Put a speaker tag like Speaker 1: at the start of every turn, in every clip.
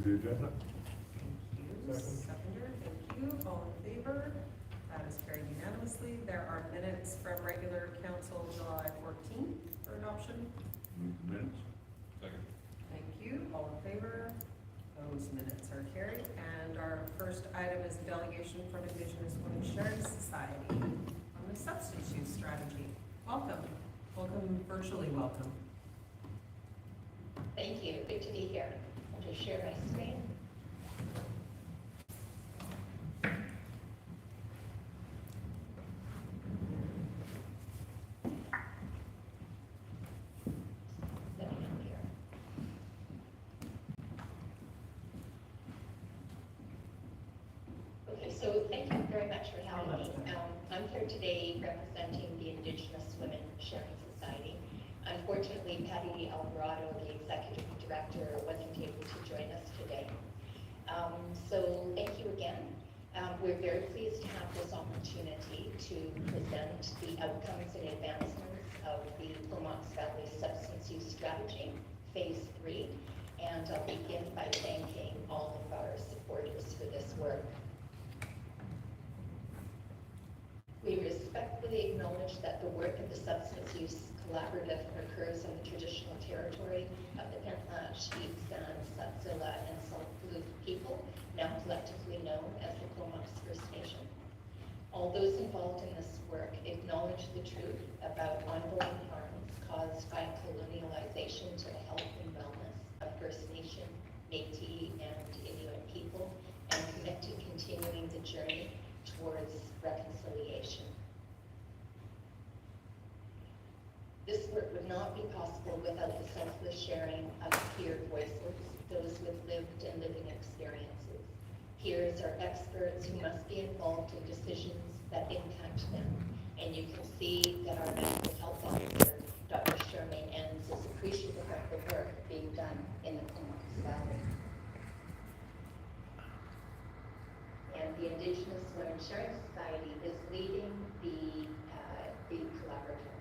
Speaker 1: Move the agenda.
Speaker 2: Thank you. Seconder, thank you. All in favor? That is carried unanimously. There are minutes from regular council July 14th for adoption.
Speaker 1: Move the minutes.
Speaker 3: Second.
Speaker 2: Thank you. All in favor? Those minutes are carried. And our first item is a delegation from Indigenous Women Sharing Society on the substance use strategy. Welcome. Welcome, virtually welcome.
Speaker 4: Thank you. Good to be here. I'll just share my screen. Let me know here. Okay, so thank you very much for having me. I'm here today representing the Indigenous Women Sharing Society. Unfortunately, Patty Alvarado, the executive director, wasn't able to join us today. So thank you again. We're very pleased to have this opportunity to present the outcomes and advancements of the Comox Valley Substance Use Strategy, Phase 3, and I'll begin by thanking all of our supporters for this work. We respectfully acknowledge that the work of the Substance Use Collaborative occurs in the traditional territory of the Pentlatch, Eepsan, Tsatsila, and Tsleil-Waututh people, now collectively known as the Comox First Nation. All those involved in this work acknowledge the truth about ongoing harms caused by colonialization to the health and wellness of First Nation, Métis, and Inuit people, and commit to continuing the journey towards reconciliation. This work would not be possible without the selfless sharing of peer voices, those with lived and living experiences. Peers are experts who must be involved in decisions that impact them. And you can see that our mental health officer, Dr. Charmaine Enns, is appreciative of the work being done in the Comox Valley. And the Indigenous Women Sharing Society is leading the collaborative.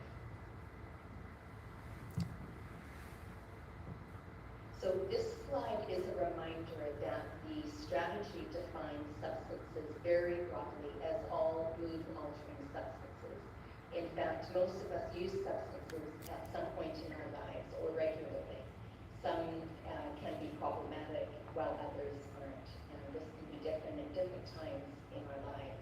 Speaker 4: So this slide is a reminder that the strategy defines substances very broadly as all mood-altering substances. In fact, most of us use substances at some point in our lives or regularly. Some can be problematic while others aren't, and this can be different at different times in our lives.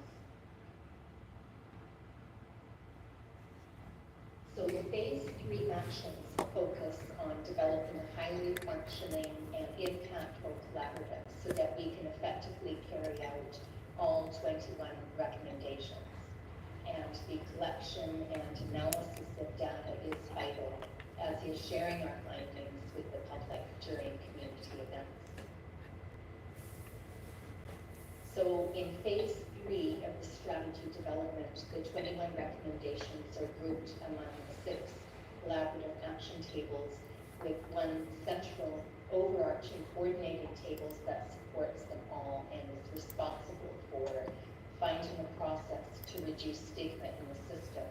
Speaker 4: So the Phase 3 actions focus on developing a highly functioning and impactful collaborative so that we can effectively carry out all 21 recommendations. And the collection and analysis of data is vital, as is sharing our findings with the public during community events. So in Phase 3 of the strategy development, the 21 recommendations are grouped among 6 collaborative action tables with one central overarching coordinated tables that supports them all and is responsible for finding a process to reduce stigma in the system,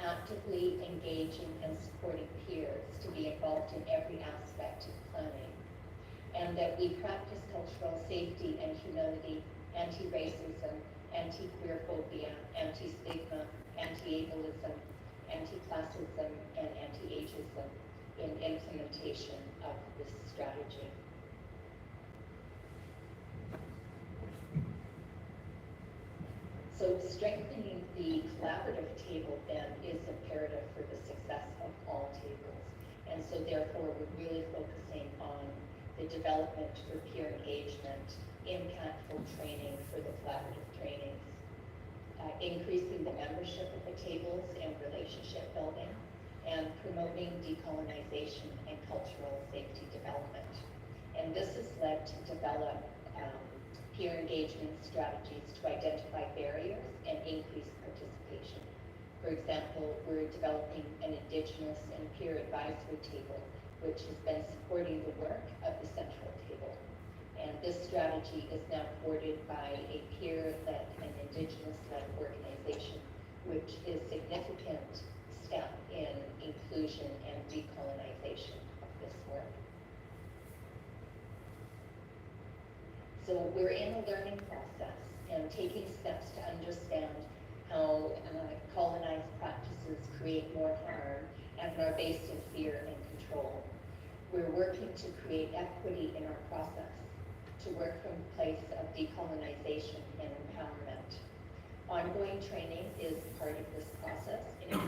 Speaker 4: actively engaging and supporting peers to be involved in every aspect of planning, and that we practice cultural safety and humility, anti-racism, anti-queerphobia, anti-stigma, anti-ableism, anti-classism, and anti-ageism in implementation of this strategy. So strengthening the collaborative table then is imperative for the success of all tables. And so therefore we're really focusing on the development for peer engagement, impactful training for the collaborative trainings, increasing the membership of the tables and relationship building, and promoting decolonization and cultural safety development. And this has led to develop peer engagement strategies to identify barriers and increase participation. For example, we're developing an Indigenous and peer advisory table, which has been supporting the work of the central table. And this strategy is now supported by a peer-led and Indigenous-led organization, which is a significant step in inclusion and decolonization of this work. So we're in a learning process and taking steps to understand how colonized practices create more harm and are based in fear and control. We're working to create equity in our process, to work from a place of decolonization and empowerment. Ongoing training is part of this process and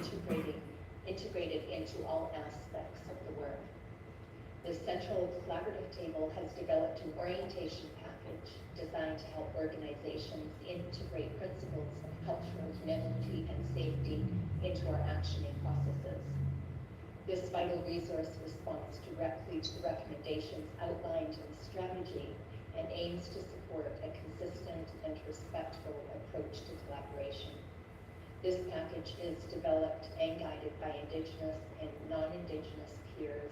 Speaker 4: integrated into all aspects of the work. The Central Collaborative Table has developed an orientation package designed to help organizations integrate principles of cultural humility and safety into our actioning processes. This vital resource responds directly to the recommendations outlined in the strategy and aims to support a consistent and respectful approach to collaboration. This package is developed and guided by Indigenous and non-Indigenous peers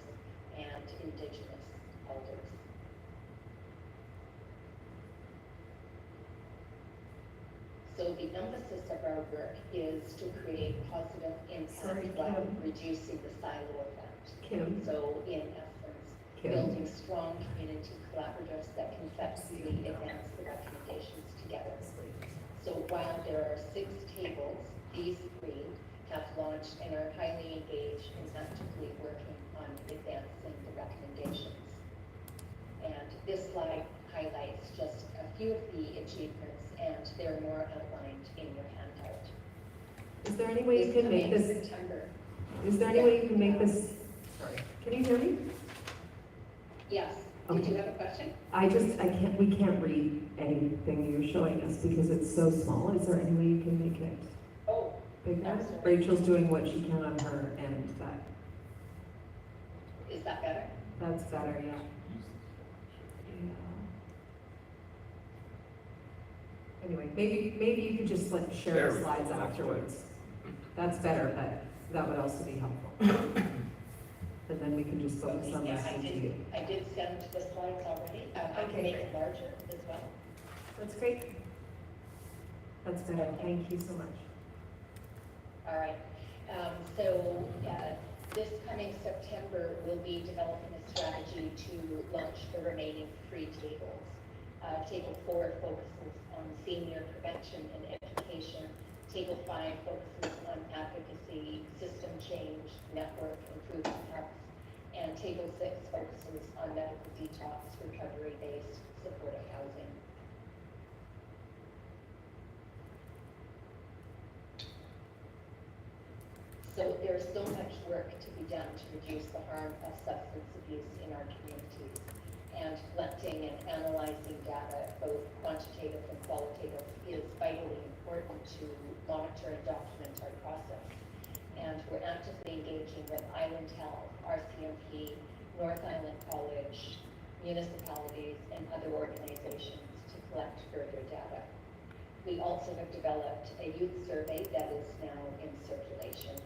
Speaker 4: and Indigenous elders. So the emphasis of our work is to create positive impact while reducing the silo effect.
Speaker 1: Kim.
Speaker 4: So in essence, building strong community collaboratives that can effectively advance the recommendations together. So while there are 6 tables, these 3 have launched and are highly engaged and actively working on advancing the recommendations. And this slide highlights just a few of the achievements, and they're more outlined in your handout.
Speaker 1: Is there any way you can make this?
Speaker 4: September.
Speaker 1: Is there any way you can make this? Sorry, can you hear me?
Speaker 4: Yes.
Speaker 1: Okay.
Speaker 4: Did you have a question?
Speaker 1: We can't read anything you're showing us because it's so small. Is there any way you can make it
Speaker 4: Oh,
Speaker 1: bigger?
Speaker 4: absolutely.
Speaker 1: Rachel's doing what she can on her end, but
Speaker 4: Is that better?
Speaker 1: that's better, yeah. Anyway, maybe you could just share
Speaker 3: There
Speaker 1: the
Speaker 3: we go.
Speaker 1: slides
Speaker 3: That's
Speaker 1: afterwards. That's better, but that would also be helpful. And then we can just focus on
Speaker 4: Yeah,
Speaker 1: listening to you.
Speaker 4: I did send the slides already. I
Speaker 1: Okay,
Speaker 4: can make
Speaker 1: great.
Speaker 4: it larger as well.
Speaker 1: That's great. That's better, thank you so much.
Speaker 4: All right. So this coming September, we'll be developing a strategy to launch the remaining 3 tables. Table 4 focuses on senior prevention and education. Table 5 focuses on advocacy, system change, network improvement hubs. And Table 6 focuses on medical detox, recovery-based supportive housing. So there's so much work to be done to reduce the harm of substance abuse in our communities. And collecting and analyzing data, both quantitative and qualitative, is vitally important to monitor and document our process. And we're actively engaging with Island Health, RCMP, North Island College, municipalities, and other organizations to collect further data. We also have developed a youth survey that is now in circulation.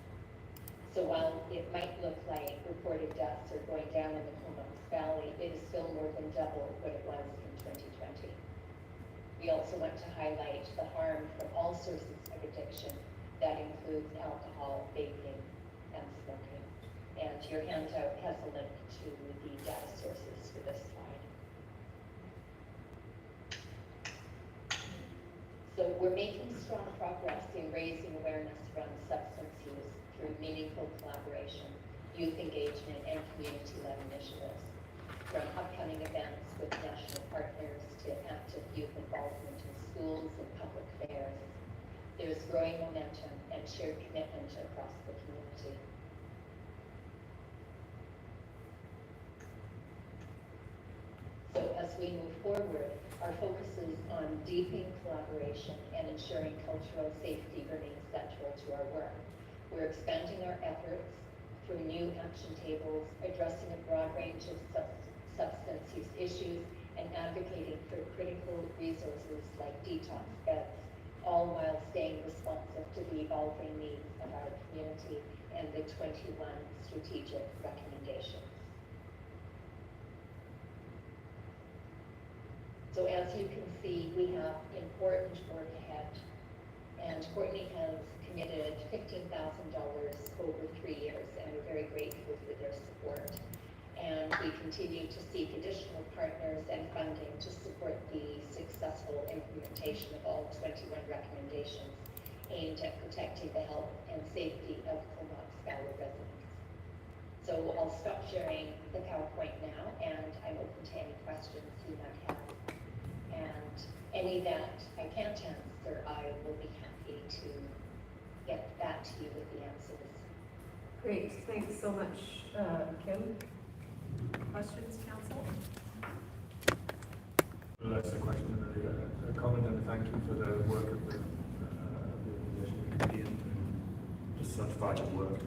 Speaker 4: So while it might look like reported deaths are going down in the Comox Valley, it is still more than double what it was in 2020. We also want to highlight the harm from all sources of addiction. That includes alcohol, vaping, and smoking. And your handout has a link to the data sources for this slide. So we're making strong progress in raising awareness around substance use through meaningful collaboration, youth engagement, and community-led initiatives. From upcoming events with national partners to active youth involvement in schools and public fairs, there is growing momentum and shared commitment across the community. So as we move forward, our focus is on deepening collaboration and ensuring cultural safety remains central to our work. We're expanding our efforts through new action tables, addressing a broad range of substance use issues, and advocating for critical resources like detox beds, all while staying responsive to the evolving needs of our community and the 21 strategic recommendations. So as you can see, we have important work ahead, and Courtney has committed $15,000 over 3 years, and we're very grateful for their support. and we continue to seek additional partners and funding to support the successful implementation of all 21 recommendations aimed at protecting the health and safety of Comox Valley residents. So I'll stop sharing the PowerPoint now, and I'm open to any questions you might have. And any that I can't answer, I will be happy to get back to you with the answers.
Speaker 1: Great, thanks so much, Kim.
Speaker 2: Questions, council?
Speaker 3: Well, that's a question, a comment, and thank you for the work of the English committee and just such vital work.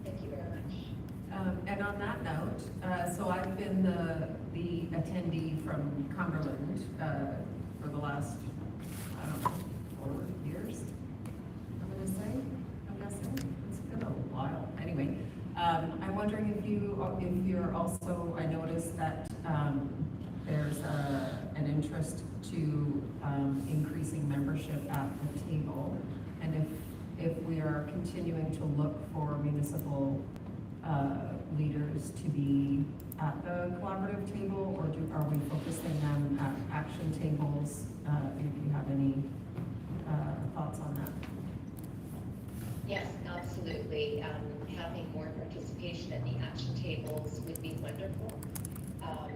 Speaker 4: Thank you very much.
Speaker 1: And on that note, so I've been the attendee from Cumberland for the last, I don't know, 4 years, I'm guessing. It's been a while. Anyway, I'm wondering if you're also, I noticed that there's an interest to increasing membership at the table, and if we are continuing to look for municipal leaders to be at the collaborative table, or are we focusing them at action tables? If you have any thoughts on that.
Speaker 4: Yes, absolutely. Having more participation at the action tables would be wonderful. Are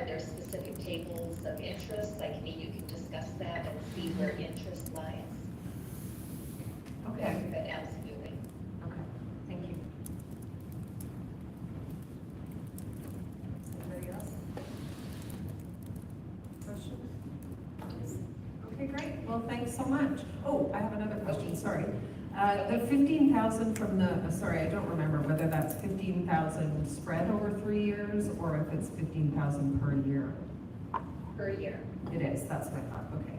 Speaker 4: there specific tables of interest? Like, you can discuss that and see where interest lies.
Speaker 1: Okay.
Speaker 4: But absolutely.
Speaker 1: Okay, thank you.
Speaker 2: Anybody else? Questions?
Speaker 1: Okay, great. Well, thanks so much. Oh, I have another question, sorry. The 15,000 from the, sorry, I don't remember whether that's 15,000 spread over 3 years or if it's 15,000 per year.
Speaker 4: Per year.
Speaker 1: It is, that's what I thought. Okay,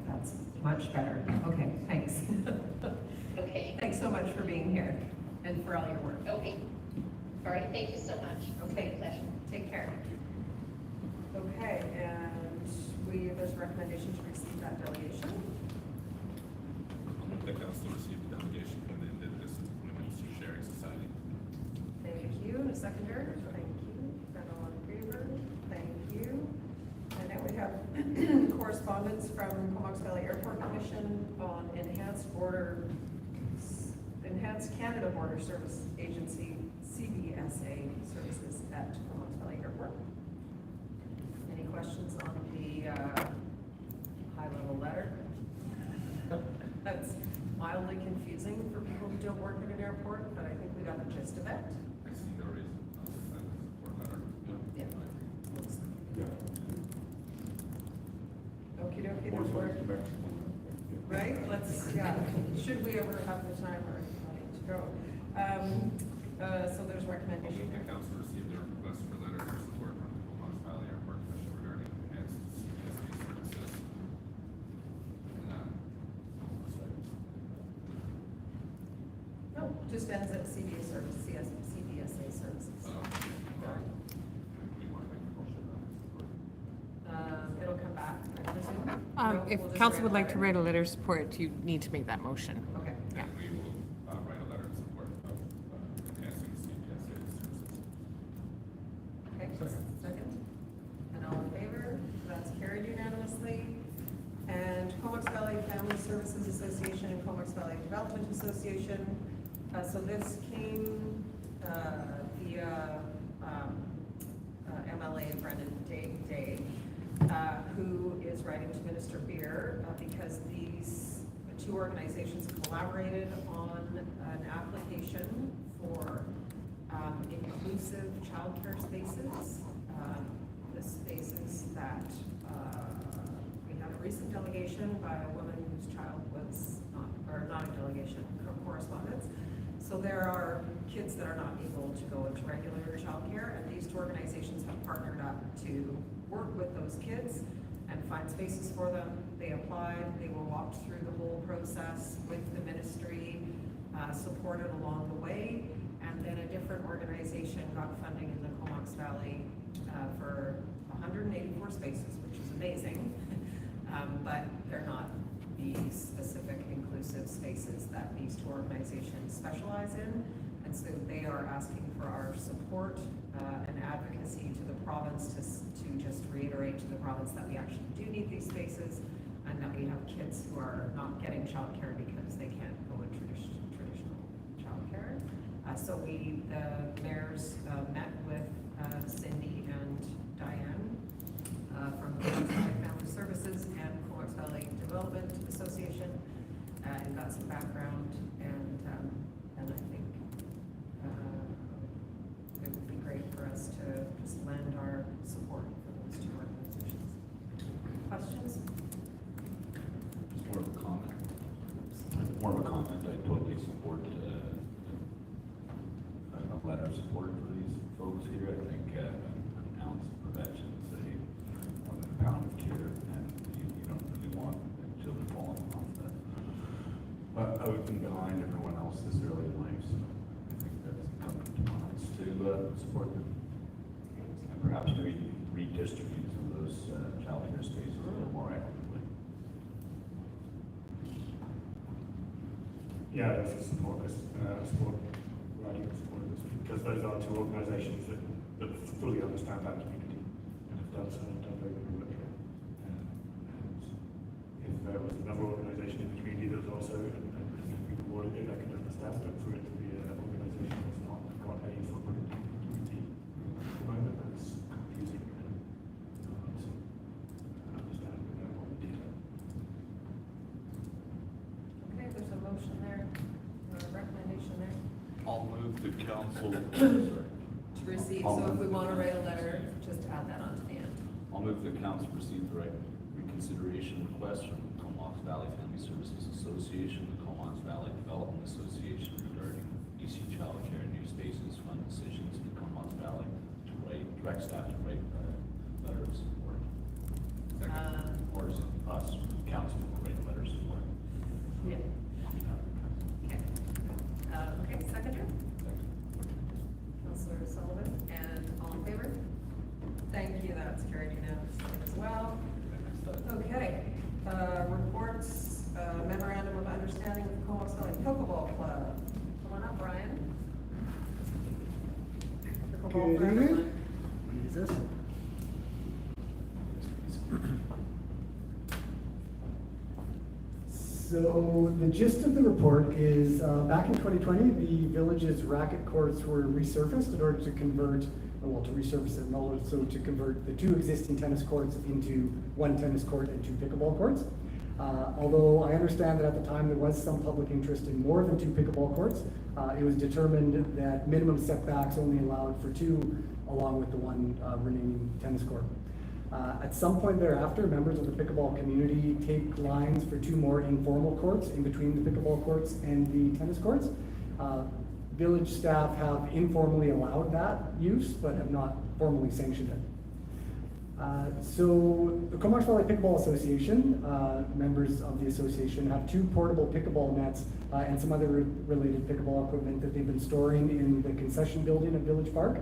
Speaker 1: that's much better. Okay, thanks.
Speaker 4: Okay.
Speaker 1: Thanks so much for being here and for all your work.
Speaker 4: Okay. All right, thank you so much.
Speaker 1: Okay.
Speaker 4: It's my pleasure.
Speaker 1: Take care.
Speaker 2: Okay, and there's a recommendation to receive that delegation.
Speaker 5: I'll move that council receive the delegation from the Indigenous Women's Sharing Society.
Speaker 2: Thank you. And a seconder? Thank you. And all in favor? Thank you. And then we have correspondence from Comox Valley Airport Commission on Enhanced Canada Border Service Agency, CBSA services at Comox Valley Airport. Any questions on the high-level letter? That's mildly confusing for people who don't work at an airport, but I think we got the gist of it.
Speaker 5: I see no reason not to send a support letter.
Speaker 2: Yeah. Okey dokey, there's work. Right, should we ever have the time or money to go? So there's
Speaker 5: I'll
Speaker 2: recommendation.
Speaker 5: move that council receive the request for letter of support from the Comox Valley Airport Commission regarding enhanced CBSA services.
Speaker 2: No, just ends at CBSA services.
Speaker 5: We want to make a motion on this support.
Speaker 2: It'll come back, I presume.
Speaker 6: If
Speaker 2: We'll just
Speaker 6: council
Speaker 2: write
Speaker 6: would
Speaker 2: a
Speaker 6: like to
Speaker 2: letter.
Speaker 6: write a letter of support, you need to make that motion.
Speaker 2: Okay.
Speaker 6: Yeah.
Speaker 5: And we will write a letter of support of enhancing CBSA services.
Speaker 2: Okay, second. And all in favor? That's carried unanimously. And Comox Valley Family Services Association and Comox Valley Development Association. So this came via MLA Brendan Day, who is writing to Minister Beer because these two organizations collaborated on an application for inclusive childcare spaces. The spaces that we had a recent delegation by a woman whose child was not a delegation, correspondence. So there are kids that are not able to go into regular childcare, and these two organizations have partnered up to work with those kids and find spaces for them. They applied, they were walked through the whole process with the ministry, supported along the way, and then a different organization got funding in the Comox Valley for 184 spaces, which is amazing, but they're not the specific inclusive inclusive spaces that these two organizations specialize in. And so they are asking for our support and advocacy to the province to just reiterate to the province that we actually do need these spaces and that we have kids who are not getting childcare because they can't go in traditional childcare. So the mayors met with Cindy and Diane from Comox Valley Family Services and Comox Valley Development Association, and got some background, and I think it would be great for us to just lend our support for those two organizations. Questions?
Speaker 7: Just more of a comment. More of a comment. I totally support a letter of support for these folks here. I think an ounce of prevention is more than a pound of cure, and you don't really want children falling off the open behind everyone else this early in life. So I think that's incumbent upon us to support them, and perhaps maybe redistribute some of those childcare spaces a little more equitably.
Speaker 3: Yeah, this is support this, writing support this, because those are two organisations that fully understand that community and have done very good work here. And if there was another organisation in the community that was also and people wanted it, I could understand, but for it to be an organisation that's not got any footprint in the community at the moment, that's confusing and understand what we did.
Speaker 2: Okay, there's a motion there, or a recommendation there.
Speaker 7: I'll move the council.
Speaker 2: To receive, so if we want to write a letter, just add that on to the end.
Speaker 7: I'll move the council receive the right reconsideration request from the Comox Valley Family Services Association, the Comox Valley Development Association regarding EC childcare and new spaces fund decisions in the Comox Valley to direct staff to write a letter of support. Or is it us, council, will write a letter of support?
Speaker 2: Yeah. Okay. Okay, seconder? Councillor Sullivan, and all in favor? Thank you, that's carried unanimously as well. Okay, reports, memorandum of understanding with the Comox Valley Pickleball Club. Come on up, Brian. Pickleball for
Speaker 8: Good
Speaker 2: everyone.
Speaker 8: evening. Jesus. So the gist of the report is back in 2020, the village's racket courts were resurfaced in order to convert, well, to resurface it and also to convert the two existing tennis courts into one tennis court and two pickleball courts. Although I understand that at the time there was some public interest in more than two pickleball courts, it was determined that minimum setbacks only allowed for two, along with the one remaining tennis court. At some point thereafter, members of the pickleball community take lines for two more informal courts in between the pickleball courts and the tennis courts. Village staff have informally allowed that use, but have not formally sanctioned it. So the Comox Valley Pickleball Association, members of the association have two portable pickleball nets and some other related pickleball equipment that they've been storing in the concession building at Village Park.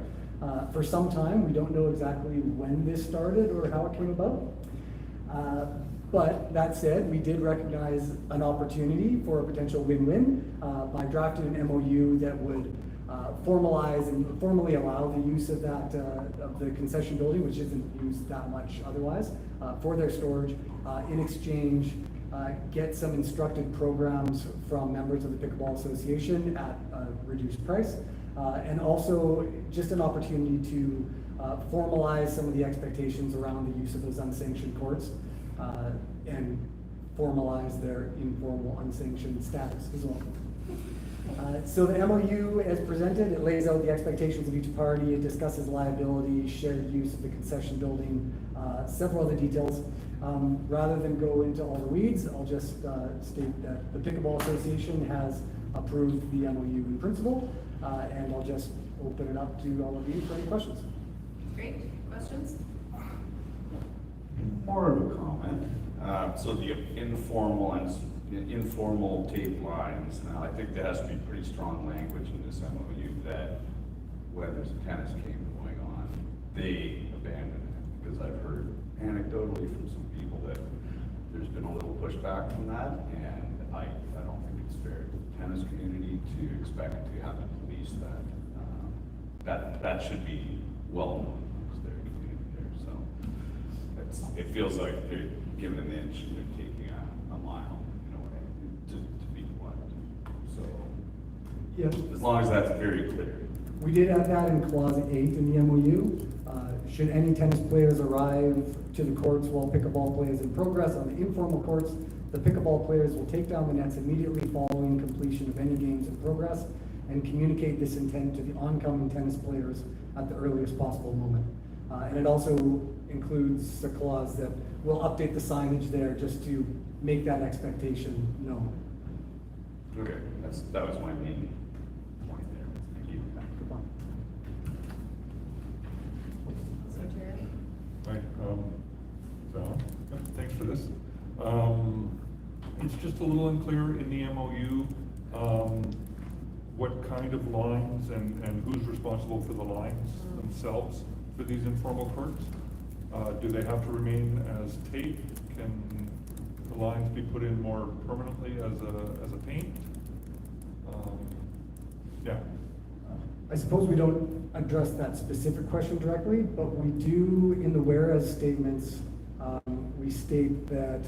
Speaker 8: For some time, we don't know exactly when this started or how it came about. But that said, we did recognize an opportunity for a potential win-win by drafting an MOU that would formalize and formally allow the use of that of the concession building, which isn't used that much otherwise, for their storage. In exchange, get some instructed programs from members of the Pickleball Association at a reduced price, and also just an opportunity to formalize some of the expectations around the use of those unsanctioned courts, and formalize their informal unsanctioned status as well. So the MOU as presented, it lays out the expectations of each party, it discusses liability, shared use of the concession building, several other details. Rather than go into all the weeds, I'll just state that the Pickleball Association has approved the MOU in principle, and I'll just open it up to all of you for any questions.
Speaker 2: Great, questions?
Speaker 7: More of a comment. So the informal tape lines, now I think there has to be pretty strong language in this MOU that when there's a tennis game going on, they abandon it. Because I've heard anecdotally from some people that there's been a little pushback from that, and height. I don't think it's fair to the tennis community to expect to have a police that should be well known amongst their community there, so. It feels like they're giving an inch and they're taking a mile in a way, to be blunt. So,
Speaker 8: Yeah.
Speaker 7: as long as that's very clear.
Speaker 8: We did add that in clause 8 in the MOU. Should any tennis players arrive to the courts while pickleball play is in progress on the informal courts, the pickleball players will take down the nets immediately following completion of any games in progress and communicate this intent to the oncoming tennis players at the earliest possible moment. And it also includes a clause that will update the signage there just to make that expectation known.
Speaker 7: Okay, that was my main point there. Thank you.
Speaker 8: Good one.
Speaker 2: So Jerry?
Speaker 9: Right, so, yeah, thanks for this. It's just a little unclear in the MOU, what kind of lines and who's responsible for the lines themselves for these informal courts? Do they have to remain as tape? Can the lines be put in more permanently as a paint? Yeah.
Speaker 8: I suppose we don't address that specific question directly, but we do in the whereas statements, we state that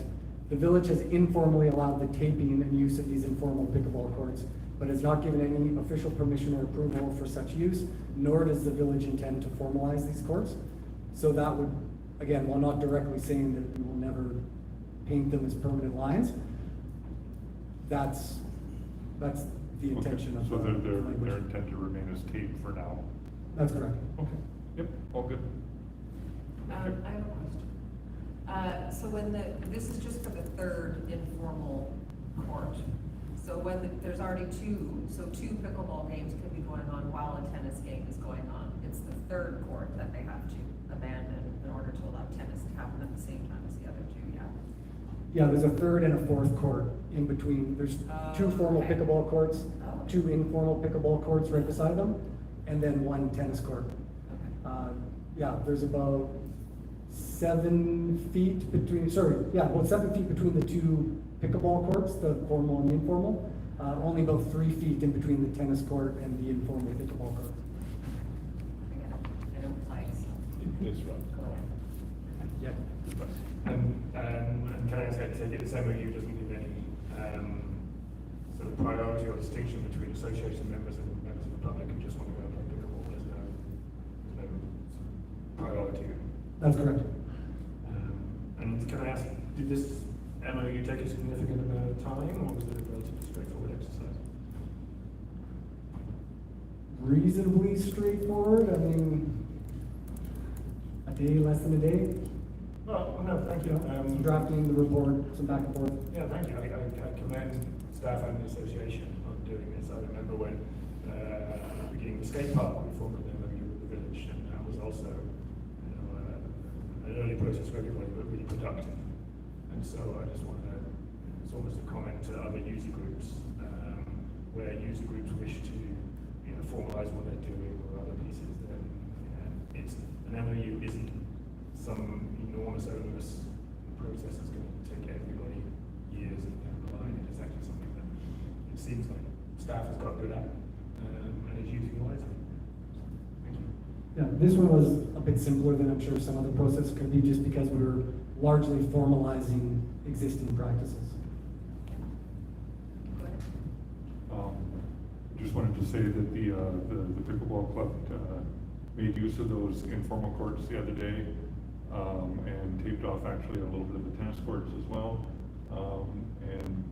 Speaker 8: the village has informally allowed the taping and use of these informal pickleball courts, but has not given any official permission or approval for such use, nor does the village intend to formalize these courts. So that would, again, while not directly saying that we will never paint them as permanent lines, that's the intention of
Speaker 9: So
Speaker 8: the
Speaker 9: their
Speaker 8: language.
Speaker 9: intent to remain as tape for now?
Speaker 8: That's correct.
Speaker 9: Okay, yep, all good.
Speaker 1: I have a question. So this is just for the third informal court. So there's already two pickleball games could be going on while a tennis game is going on. It's the third court that they have to abandon in order to allow tennis to happen at the same time as the other two, yeah?
Speaker 8: Yeah, there's a third and a fourth court in between. There's two formal
Speaker 1: Okay.
Speaker 8: pickleball courts,
Speaker 1: Oh.
Speaker 8: two informal pickleball courts right beside them, and then one tennis court.
Speaker 1: Okay.
Speaker 8: Yeah, there's about 7 feet between, about 7 feet between the two pickleball courts, the formal and the informal. Only about 3 feet in between the tennis court and the informal pickleball court.
Speaker 1: I don't play, so.
Speaker 7: It's right.
Speaker 8: Yeah.
Speaker 3: And can I say, take it, this MOU doesn't give any, sort of priority or distinction between association members and members of the public who just want to go and play pickleball, there's no priority.
Speaker 8: That's correct.
Speaker 3: And can I ask, did this MOU take a significant amount of time, or was it a relatively straightforward exercise?
Speaker 8: Reasonably straightforward. I mean, a day, less than a day.
Speaker 3: Well, no, thank you.
Speaker 8: Some drafting the report, some back and forth.
Speaker 3: Yeah, thank you. I commend staff and the association on doing this. I remember when, beginning the skate park, we formed an MOU with the village, and that was also, an early process for everybody, but really productive. And so I just want to, it's almost a comment to other user groups, where user groups wish to, formalize what they're doing or other pieces, then, it's, an MOU isn't some enormous onerous process that's going to take everybody years and provide. It is actually something that it seems like staff has got good at, and is using wisely. Thank you.
Speaker 8: Yeah, this one was a bit simpler than I'm sure some other process could be, just because we were largely formalizing existing practices.
Speaker 1: Go ahead.
Speaker 9: Just wanted to say that the pickleball club made use of those informal courts the other day, and taped off actually a little bit of the tennis courts as well, and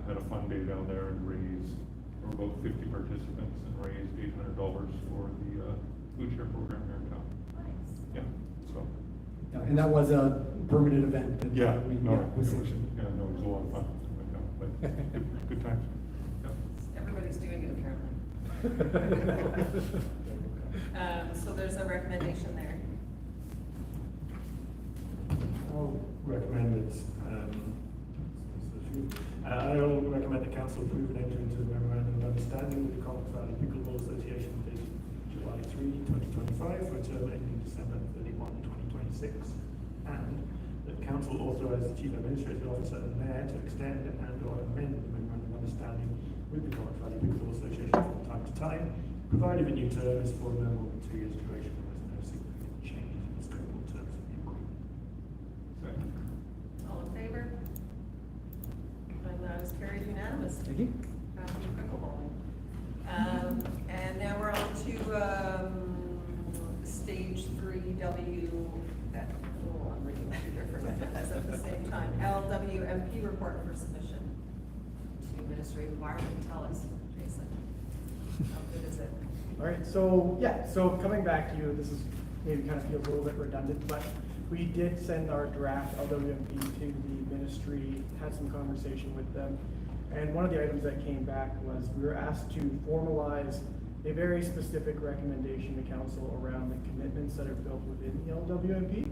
Speaker 9: had a fun day down there and raised, there were about 50 participants, and raised $800 for the food share program here in town.
Speaker 1: Nice.
Speaker 9: Yeah, so.
Speaker 8: Yeah, and that was a permanent event. That
Speaker 9: Yeah,
Speaker 8: we,
Speaker 9: no,
Speaker 8: yeah,
Speaker 9: it
Speaker 8: was
Speaker 9: was, yeah, no, it was a lot of fun. But good times.
Speaker 1: Everybody's doing it apparently. So there's a recommendation there.
Speaker 3: I'll recommend it. I'll recommend the council approve and enter into a memorandum of understanding with the Commons Valley Pickleball Association dated July 3, 2025, for a term ending December 31, 2026, and that the council authorise the chief administrative officer and mayor to extend and or amend the memorandum of understanding with the Connacht Valley Pickleball Association from time to time, provided the new term is for no more than 2 years duration and there's no significant change in the scope or terms of the agreement.
Speaker 5: Second.
Speaker 2: All in favor? And that is carried unanimously.
Speaker 8: Thank you.
Speaker 2: Happy pickleball. And now we're on to, stage 3W, oh, I'm reading two different ones at the same time. LWMP report for submission to Ministry of Environment. Tell us, Jason, how good is it?
Speaker 8: All right, so, yeah, so coming back to you, this is maybe kind of feels a little bit redundant, but we did send our draft LWMP to the ministry, had some conversation with them. And one of the items that came back was we were asked to formalize a very specific recommendation to council around the commitments that are built within the LWMP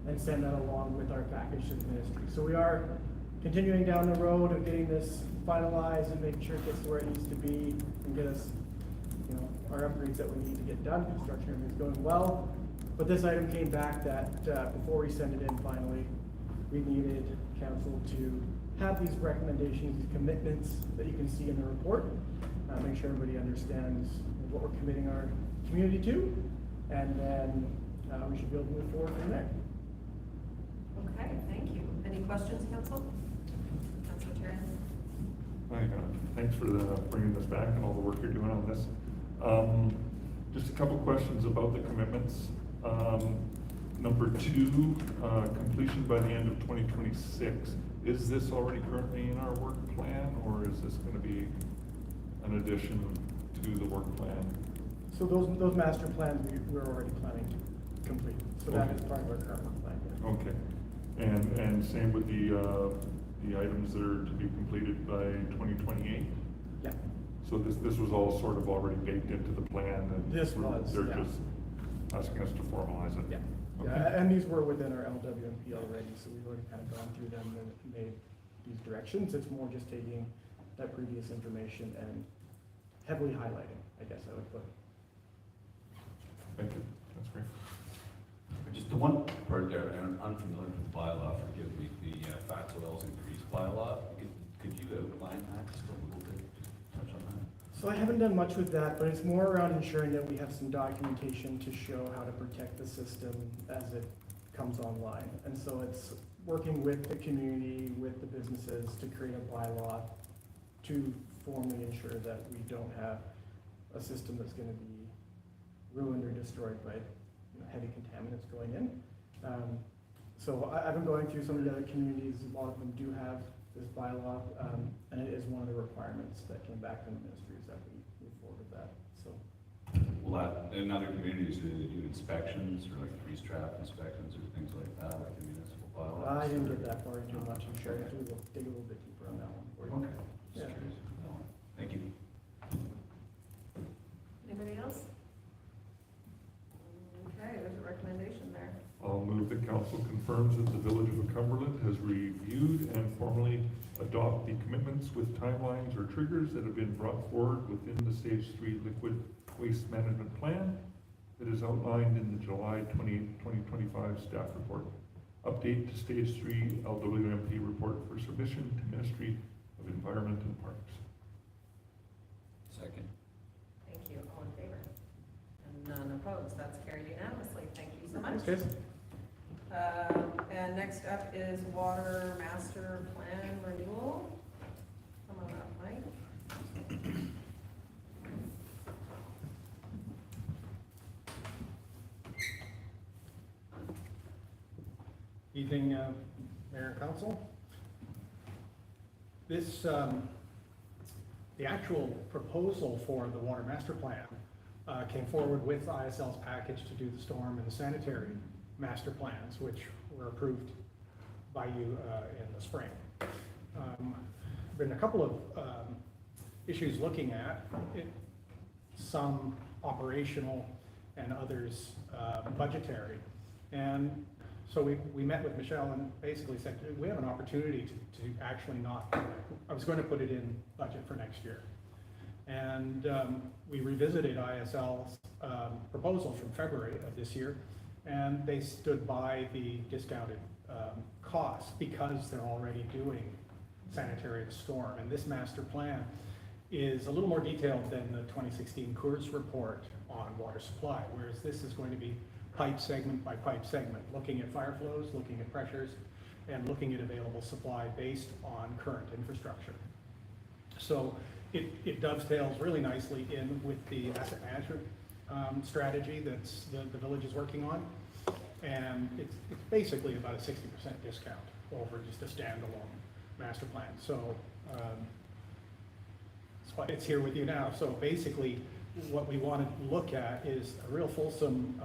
Speaker 8: and send that along with our package to the ministry. So we are continuing down the road of getting this finalized and making sure it gets to where it needs to be and get us, you know, our upgrades that we need to get done. Construction is going well. But this item came back that before we send it in finally, we needed council to have these recommendations, these commitments that you can see in the report. Make sure everybody understands what we're committing our community to, and then we should be able to move forward from there.
Speaker 2: Okay, thank you. Any questions, council? Councilor Terry?
Speaker 9: Hi, thanks for bringing this back and all the work you're doing on this. Just a couple questions about the commitments. Number 2, completion by the end of 2026. Is this already currently in our work plan, or is this going to be an addition to the work plan?
Speaker 8: So those master plans we're already planning to complete. So that
Speaker 9: Okay.
Speaker 8: is part of our current work plan. Yeah.
Speaker 9: Okay. And same with the items that are to be completed by 2028?
Speaker 8: Yeah.
Speaker 9: So this was all sort of already baked into the plan, and
Speaker 8: This was,
Speaker 9: they're
Speaker 8: yeah.
Speaker 9: just asking us to formalize it?
Speaker 8: Yeah.
Speaker 9: Okay.
Speaker 8: Yeah, and these were within our LWMP already, so we've already kind of gone through them and made these directions. It's more just taking that previous information and heavily highlighting, I guess I would put.
Speaker 9: Thank you, that's great.
Speaker 7: Just the one part there, and I'm unfamiliar with the bylaw, forgive me, the fats, oils, and grease bylaw. Could you outline that just a little bit, just touch on that?
Speaker 8: So I haven't done much with that, but it's more around ensuring that we have some documentation to show how to protect the system as it comes online. And so it's working with the community, with the businesses to create a bylaw to formally ensure that we don't have a system that's gonna be ruined or destroyed by, you know, heavy contaminants going in. So I've been going through some of the other communities, a lot of them do have this bylaw, and it is one of the requirements that came back from the ministries that we move forward with that, so.
Speaker 7: Well, in other communities, do they do inspections or like grease trap inspections or things like that, like the municipal bylaws?
Speaker 8: I didn't get that far into much, I'm sure, so we'll dig a little bit deeper on that one for you.
Speaker 7: Okay, just
Speaker 8: Yeah.
Speaker 7: curious. No, thank you.
Speaker 2: Anybody else? Okay, there's a recommendation there.
Speaker 9: I'll move that council confirms that the Village of Cumberland has reviewed and formally adopt the commitments with timelines or triggers that have been brought forward within the Stage 3 Liquid Waste Management Plan that is outlined in the July 28, 2025 staff report. Update to Stage 3 LWMP report for submission to Ministry of Environment and Parks.
Speaker 7: Second.
Speaker 2: Thank you. All in favor? And none opposed. That's carried unanimously. Thank you so much.
Speaker 8: Thanks, guys.
Speaker 2: And next up is Water Master Plan Renewal. Come on up, Mike.
Speaker 10: Evening, Mayor and Council. This, the actual proposal for the Water Master Plan came forward with ISL's package to do the storm and the sanitary master plans, which were approved by you in the spring. Been a couple of issues looking at it, some operational and others budgetary. And so we met with Michelle and basically said, we have an opportunity to actually not, I was going to put it in budget for next year. And we revisited ISL's proposal from February of this year, and they stood by the discounted costs because they're already doing sanitary and storm. And this master plan is a little more detailed than the 2016 Coors report on water supply, whereas this is going to be pipe segment by pipe segment, looking at fire flows, looking at pressures, and looking at available supply based on current infrastructure. So it dovetails really nicely in with the asset management strategy that's the village is working on. And it's basically about a 60% discount over just a standalone master plan. So that's why it's here with you now. So basically, what we want to look at is a real fulsome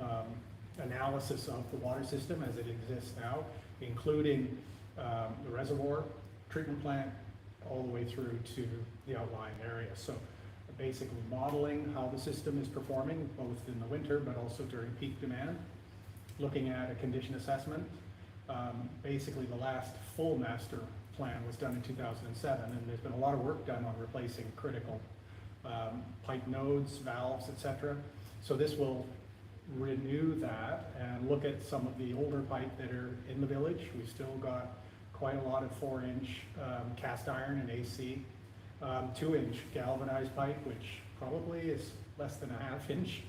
Speaker 10: analysis of the water system as it exists now, including the reservoir, treatment plant, all the way through to the outlying area. So basically modeling how the system is performing, both in the winter but also during peak demand, looking at a condition assessment. Basically, the last full master plan was done in 2007, and there's been a lot of work done on replacing critical pipe nodes, valves, etc. So this will renew that and look at some of the older pipe that are in the village. We've still got quite a lot of 4-inch cast iron and AC, 2-inch galvanized pipe, which probably is less than a half-inch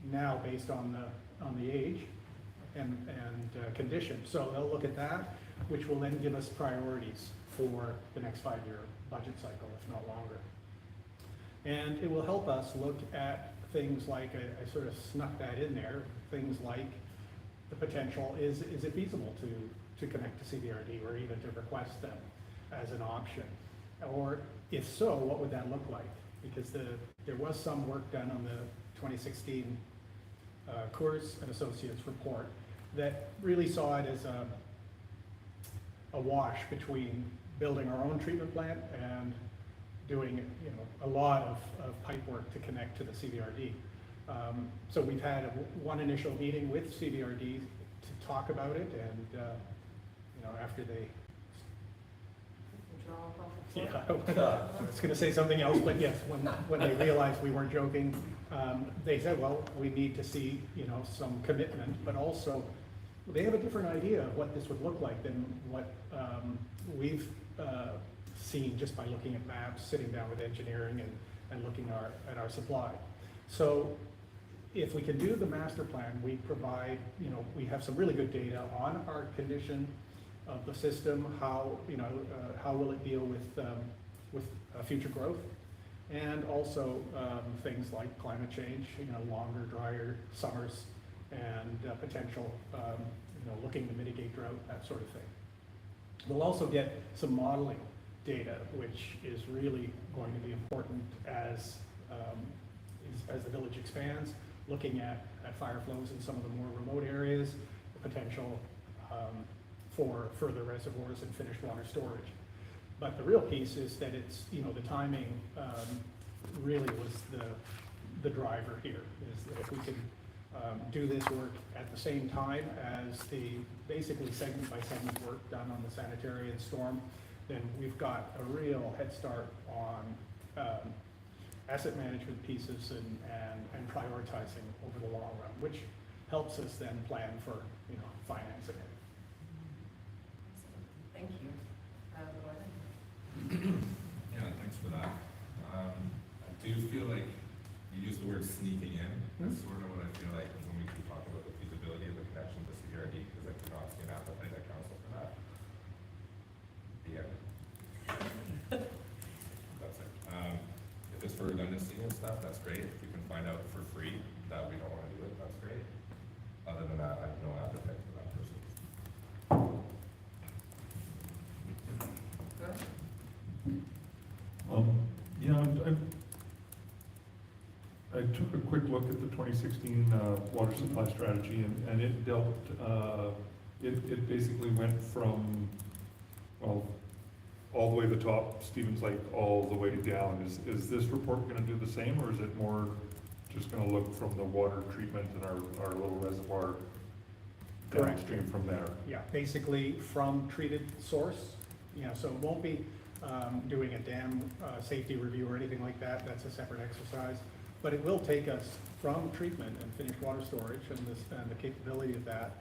Speaker 10: now based on the age and condition. So they'll look at that, which will then give us priorities for the next 5-year budget cycle, if not longer. And it will help us look at things like, I sort of snuck that in there, things like the potential, is it feasible to connect to CVRD or even to request them as an option? Or if so, what would that look like? Because there was some work done on the 2016 Coors and Associates report that really saw it as a wash between building our own treatment plant and doing a lot of pipe work to connect to the CVRD. So we've had one initial meeting with CVRD to talk about it, and after they I was going to say something else, but yes, when they realized we weren't joking, they said, well, we need to see, some commitment, but also they have a different idea of what this would look like than what we've seen just by looking at maps, sitting down with engineering and looking at our supply. So if we can do the master plan, we provide, we have some really good data on our condition of the system, how will it deal with future growth, and also things like climate change, longer, drier summers, and potential, looking to mitigate drought, that sort of thing. We'll also get some modeling data, which is really going to be important as the village expands, looking at fire flows in some of the more remote areas, the potential for further reservoirs and finished water storage. But the real piece is that it's, the timing really was the driver here, is that if we can do this work at the same time as the basically segment by segment work done on the sanitary and storm, then we've got a real head start on asset management pieces and prioritizing over the long run, which helps us then plan for, financing it.
Speaker 2: Thank you.
Speaker 5: Yeah, thanks for that. I do feel like you use the word sneaking in. That's sort of what I feel like when we keep talking about the feasibility of the connection to CVRD, because I do not see an appetite at council for that. Yeah. That's it. If it's for redundancy and stuff, that's great. If we can find out for free that we don't want to do it, that's great. Other than that, I have no appetite for that person.
Speaker 2: Good.
Speaker 9: I took a quick look at the 2016 water supply strategy, and it dealt, it basically went from, well, all the way to the top, Stevens Lake, all the way down. Is this report going to do the same, or is it more just going to look from the water treatment and our little reservoir downstream from there?
Speaker 10: Yeah, basically from treated source, so it won't be doing a dam safety review or anything like that. That's a separate exercise. But it will take us from treatment and finished water storage and the capability of that.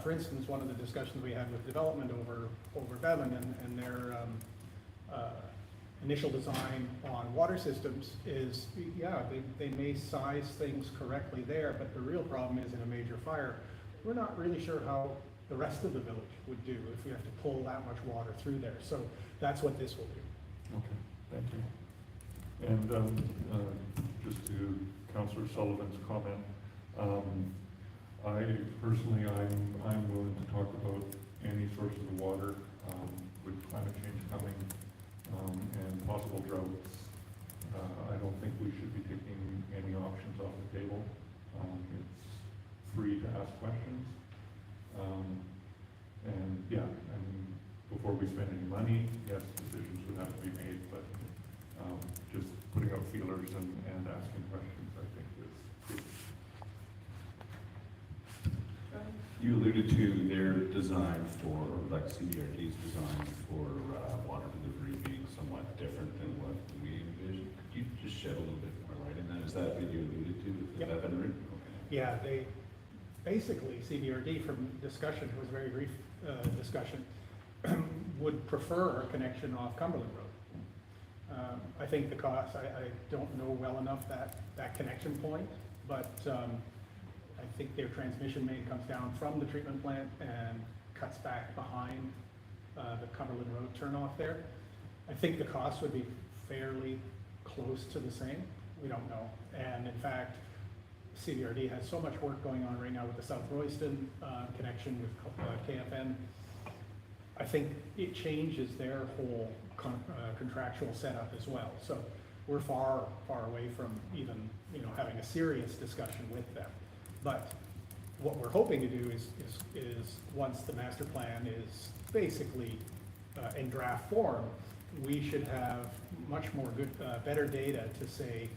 Speaker 10: For instance, one of the discussions we had with development over Bevan and their initial design on water systems is, yeah, they may size things correctly there, but the real problem is in a major fire, we're not really sure how the rest of the village would do if we have to pull that much water through there. So that's what this will do.
Speaker 9: Okay, thank you. And just to Councillor Sullivan's comment, I personally, I'm willing to talk about any sources of water with climate change coming and possible droughts. I don't think we should be taking any options off the table. It's free to ask questions. And yeah, and before we spend any money, yes, decisions would have to be made, but just putting out feelers and asking questions, I think is.
Speaker 7: You alluded to their design for, like CBRD's design for water delivery being somewhat different than what we envisioned. Could you just shed a little bit more light on that? Is that what you alluded to?
Speaker 10: Yep.
Speaker 7: That been written? Okay.
Speaker 10: Yeah, they, basically, CBRD from discussion, it was a very brief discussion, would prefer a connection off Cumberland Road. I think the cost, I don't know well enough that connection point, but I think their transmission main comes down from the treatment plant and cuts back behind the Cumberland Road turnoff there. I think the cost would be fairly close to the same. We don't know. And in fact, CBRD has so much work going on right now with the South Royston connection with KFN. I think it changes their whole contractual setup as well. So we're far away from even having a serious discussion with them. But what we're hoping to do is once the master plan is basically in draft form, we should have much more better data to say,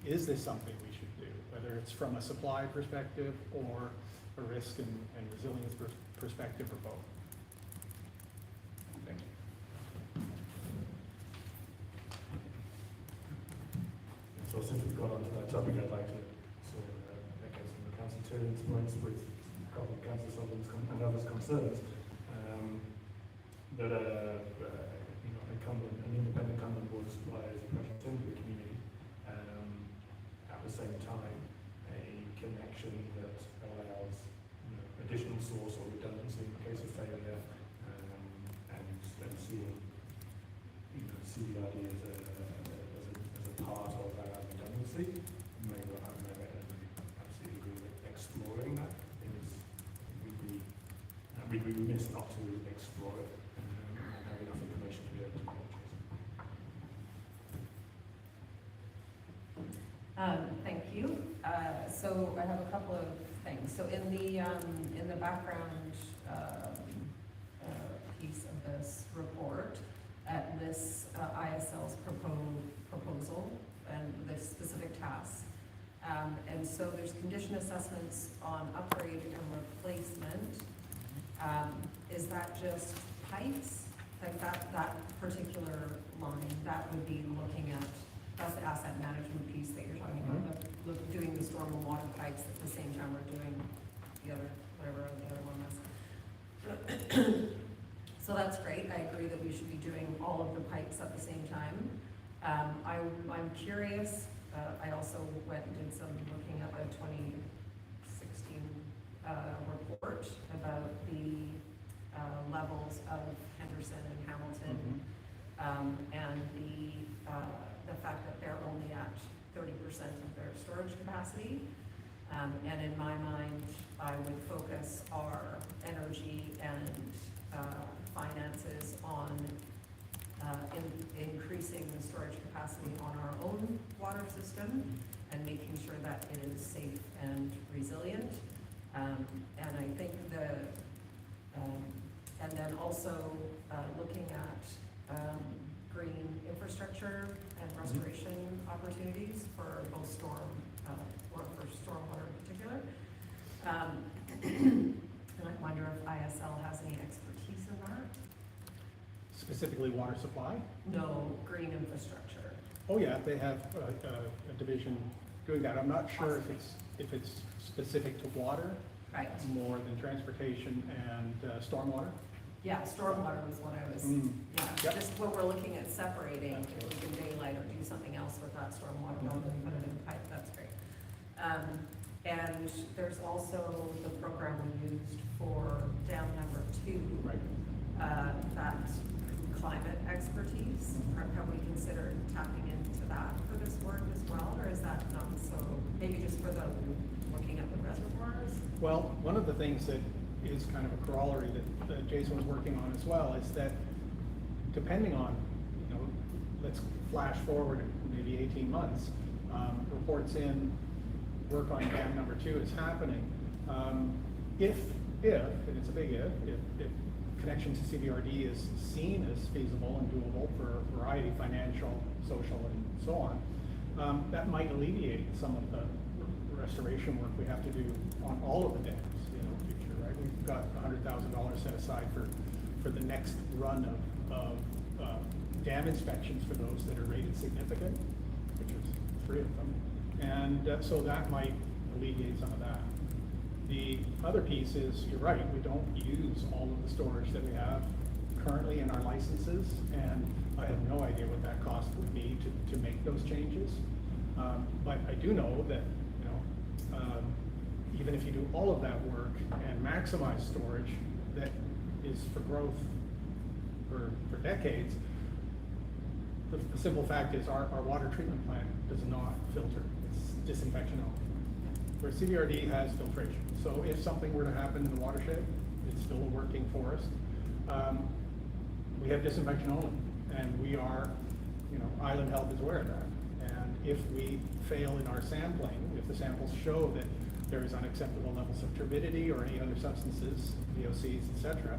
Speaker 10: is this something we should do? Whether it's from a supply perspective or a risk and resilience perspective or both.
Speaker 7: Thank you.
Speaker 3: So since we've got onto that topic, I'd like to sort of echo some of the Councillor Turnham's points with a couple of Councillor Sullivan's and others' concerns. That an independent Cumberland Water Supply is a precious to the community. At the same time, a connection that allows additional source or redundancy in case of failure, and seeing CBRD as a part of our redundancy. I absolutely agree that exploring that is, we'd be remiss not to explore it and have enough information to be able to make a choice.
Speaker 2: Thank you. So I have a couple of things. So in the background piece of this report, lists ISL's proposal and the specific tasks. And so there's condition assessments on upgrade and replacement. Is that just pipes? Like that particular line, that would be looking at, that's the asset management piece that you're talking about, doing the storm and water pipes at the same time we're doing the other, whatever the other one was. So that's great. I agree that we should be doing all of the pipes at the same time. I'm curious, I also went and did some looking at the 2016 report about the levels of Henderson and Hamilton, and the fact that they're only at 30% of their storage capacity. And in my mind, I would focus our energy and finances on increasing the storage capacity on our own water system and making sure that it is safe and resilient. And I think and then also looking at green infrastructure and restoration opportunities for both storm, or for stormwater in particular. And I wonder if ISL has any expertise in that?
Speaker 10: Specifically water supply?
Speaker 2: No, green infrastructure.
Speaker 10: Oh yeah, they have a division doing that. I'm not sure if it's specific to water
Speaker 1: Right,
Speaker 10: more than transportation and stormwater.
Speaker 1: yeah, stormwater was what I was, yeah,
Speaker 10: Yep.
Speaker 1: just what we're looking at separating, if we can daylight or do something else with that stormwater, rather than put it in pipe, that's great. And there's also the program we used for dam number 2.
Speaker 10: Right.
Speaker 1: That climate expertise, have we considered tapping into that for this work as well, or is that not so, maybe just for the, looking at the reservoirs?
Speaker 10: Well, one of the things that is kind of a corollary that Jason was working on as well is that depending on, you know, let's flash forward maybe 18 months, reports in, work on dam number 2 is happening. If, and it's a big if connection to CBRD is seen as feasible and doable for a variety, financial, social, and so on, that might alleviate some of the restoration work we have to do on all of the dams, you know, in the future, right? We've got $100,000 set aside for the next run of dam inspections for those that are rated significant, which is 3 of them. And so that might alleviate some of that. The other piece is, you're right, we don't use all of the storage that we have currently in our licenses, and I have no idea what that cost would be to make those changes. But I do know that, you know, even if you do all of that work and maximize storage that is for growth for decades, the simple fact is our water treatment plant does not filter, it's disinfection only. Where CBRD has filtration. So if something were to happen in the watershed, it's still a working forest. We have disinfection only, and we are, you know, Island Health is aware of that. And if we fail in our sampling, if the samples show that there is unacceptable levels of turbidity or any other substances, VOCs, etc.,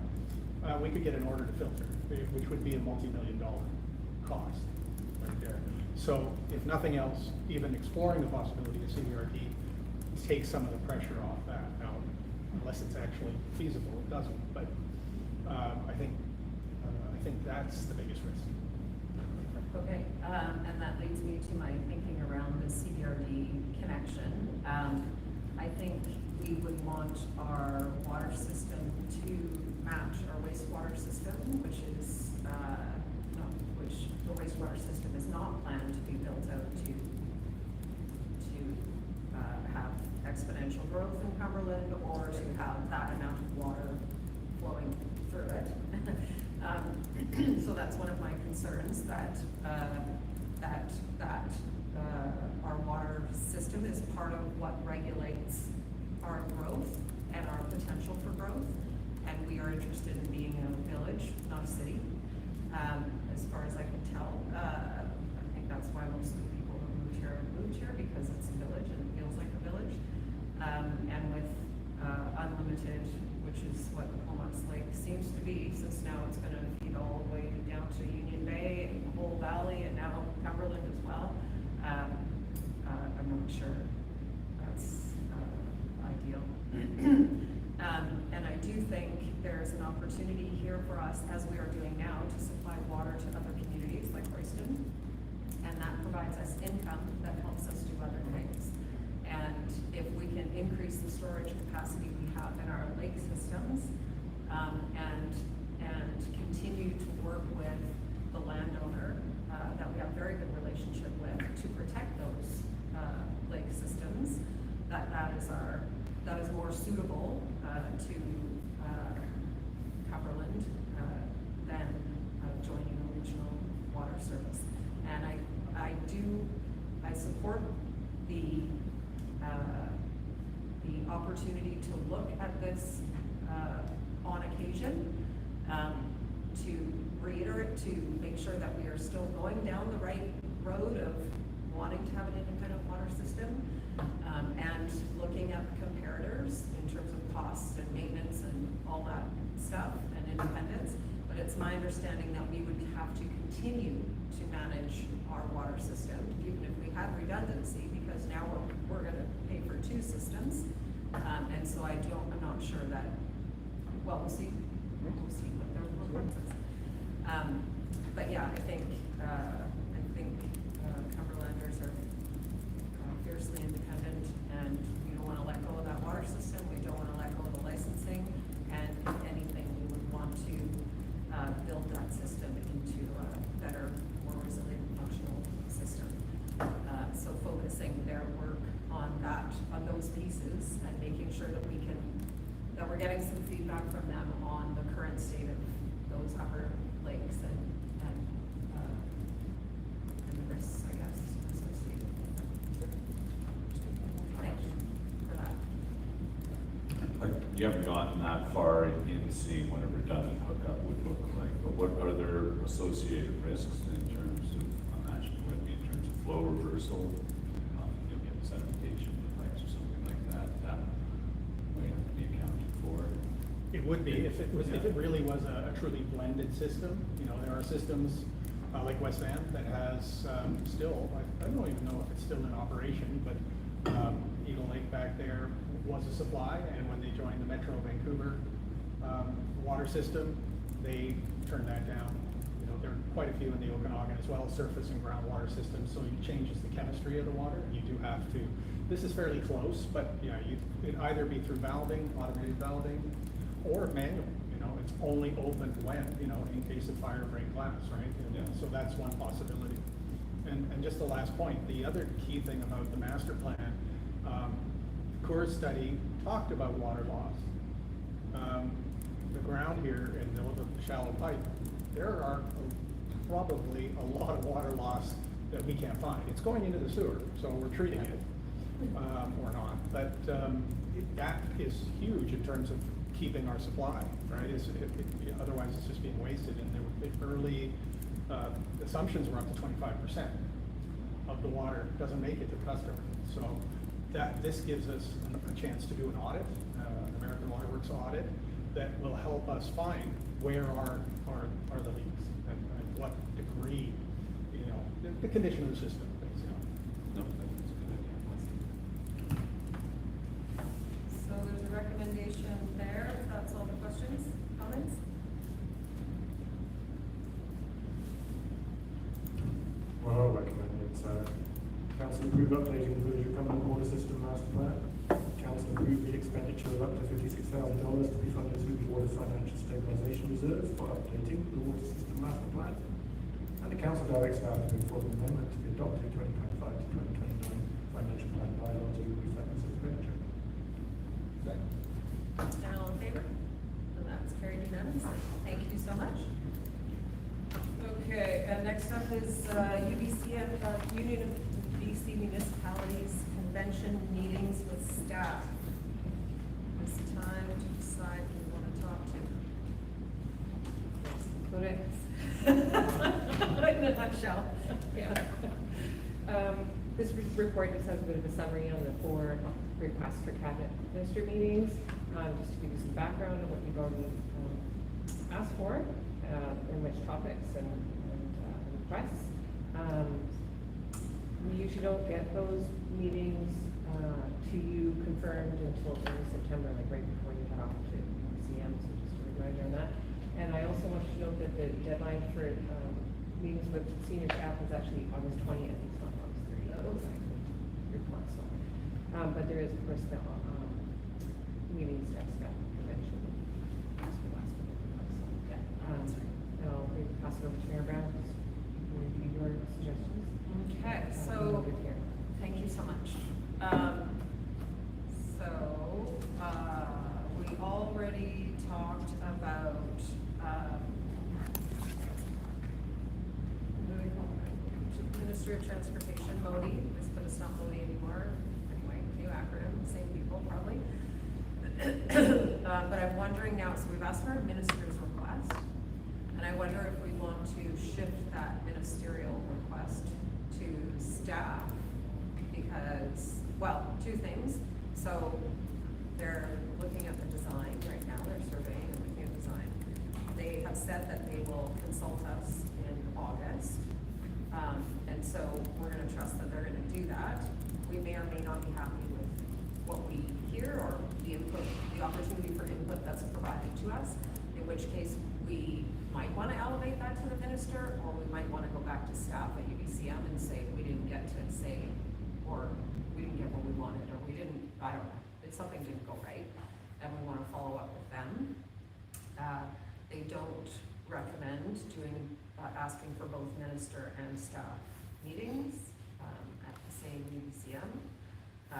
Speaker 10: we could get an order to filter, which would be a multi-million-dollar cost right there. So if nothing else, even exploring the possibility of CBRD takes some of the pressure off that. Now, unless it's actually feasible, it doesn't. But I think that's the biggest risk.
Speaker 1: Okay, and that leads me to my thinking around the CBRD connection. I think we would want our water system to match our wastewater system, which is, which the wastewater system is not planned to be built out to have exponential growth in Cumberland, or to have that amount of water flowing through it. So that's one of my concerns, that our water system is part of what regulates our growth and our potential for growth. And we are interested in being a village, not a city, as far as I can tell. I think that's why most of the people who moved here, because it's a village and it feels like a village. And with unlimited, which is what the Comox Lake seems to be, since now it's going to feed all the way down to Union Bay and the whole valley, and now Cumberland as well. I'm not sure that's ideal. And I do think there's an opportunity here for us, as we are doing now, to supply water to other communities like Royston. And that provides us income that helps us do other things. And if we can increase the storage capacity we have in our lake systems, and continue to work with the landowner that we have a very good relationship with to protect those lake systems, that is more suitable to Cumberland than joining a regional water service. And I support the opportunity to look at this on occasion, to reiterate, to make sure that we are still going down the right road of wanting to have an independent water system, and looking at comparators in terms of costs and maintenance and all that stuff and independence. But it's my understanding that we would have to continue to manage our water system, even if we had redundancy, because now we're going to pay for 2 systems. And so I'm not sure that, well, we'll see what their performance is. But yeah, I think Cumberlanders are fiercely
Speaker 2: on those pieces, and making sure that that we're getting some feedback from them on the current state of those upper lakes and the risks, I guess, associated with them. Thank you for that.
Speaker 7: You haven't gotten that far in seeing what a redundant hookup would look like, but what are there associated risks in terms of, I'm actually with me, in terms of flow reversal? You'll get sedimentation pipes or something like that, that might have to be accounted for.
Speaker 10: It would be, if it really was a truly blended system. You know, there are systems like West Van that has still, I don't even know if it's still in operation, but Eagle Lake back there was a supply, and when they joined the Metro Vancouver water system, they turned that down. You know, there are quite a few in the Okanagan as well, surface and groundwater systems, so it changes the chemistry of the water. You do have to, this is fairly close, but yeah, it'd either be through valving, automated valving, or manual. You know, it's only opened when, you know, in case of fire break glass, right? And
Speaker 7: Yeah.
Speaker 10: so that's one possibility. And just the last point, the other key thing about the master plan, Coors study talked about water loss. The ground here in the middle of a shallow pipe, there are probably a lot of water loss that we can't find. It's going into the sewer, so we're treating it, or not. But that is huge in terms of keeping our supply, right? Otherwise, it's just being wasted. And the early assumptions were up to 25% of the water doesn't make it to the customer. So this gives us a chance to do an audit, an American Water Works audit, that will help us find where are the leaks and what degree, you know, the condition of the system.
Speaker 7: No, that's a good idea.
Speaker 2: So there's a recommendation there, if that's all the questions, comments?
Speaker 3: Well, I'll recommend it. Council approve updating the village incumbent water system master plan. Council approve the expenditure of up to $56,000 to be funded through the Water Financial Stabilization Reserve for updating the water system master plan. And the council directs staff to bring forward an amendment to the adopted 2025 to 2029 financial plan bylaw to reflect this expenditure.
Speaker 2: And all in favor? And that's carried unanimously. Thank you so much. Okay, and next up is UBCM, Union of BC Municipalities Convention Meetings with Staff. It's time to decide who we want to talk to. In a nutshell.
Speaker 6: Yeah. This report just has a bit of a summary on the 4 requests for cabinet minister meetings, just to give you some background on what you've already asked for, and which topics and requests. We usually don't get those meetings to you confirmed until early September, like right before you head off to CM, so just a reminder on that. And I also want to note that the deadline for meetings with senior staff is actually August 20th, it's not August 30th. Report, so. But there is, of course, the meetings staff convention. That's the last one. So, yeah. And I'll pass it over to Mayor Brown to review your suggestions.
Speaker 2: Okay, so, thank you so much. We already talked about, Ministry of Transportation, Modi, but it's not Modi anymore. Anyway, new acronym, same people probably. But I'm wondering now, so we've asked for a minister's request, and I wonder if we want to shift that ministerial request to staff, because, well, 2 things. So they're looking at the design right now, they're surveying and looking at design. They have said that they will consult us in August. And so we're gonna trust that they're gonna do that. We may or may not be happy with what we hear or the input, the opportunity for input that's provided to us, in which case we might wanna elevate that to the minister, or we might wanna go back to staff at UBCM and say, we didn't get to say, or we didn't get what we wanted, or we didn't, I don't know, something didn't go right, and we wanna follow up with them. They don't recommend asking for both minister and staff meetings at the same UBCM.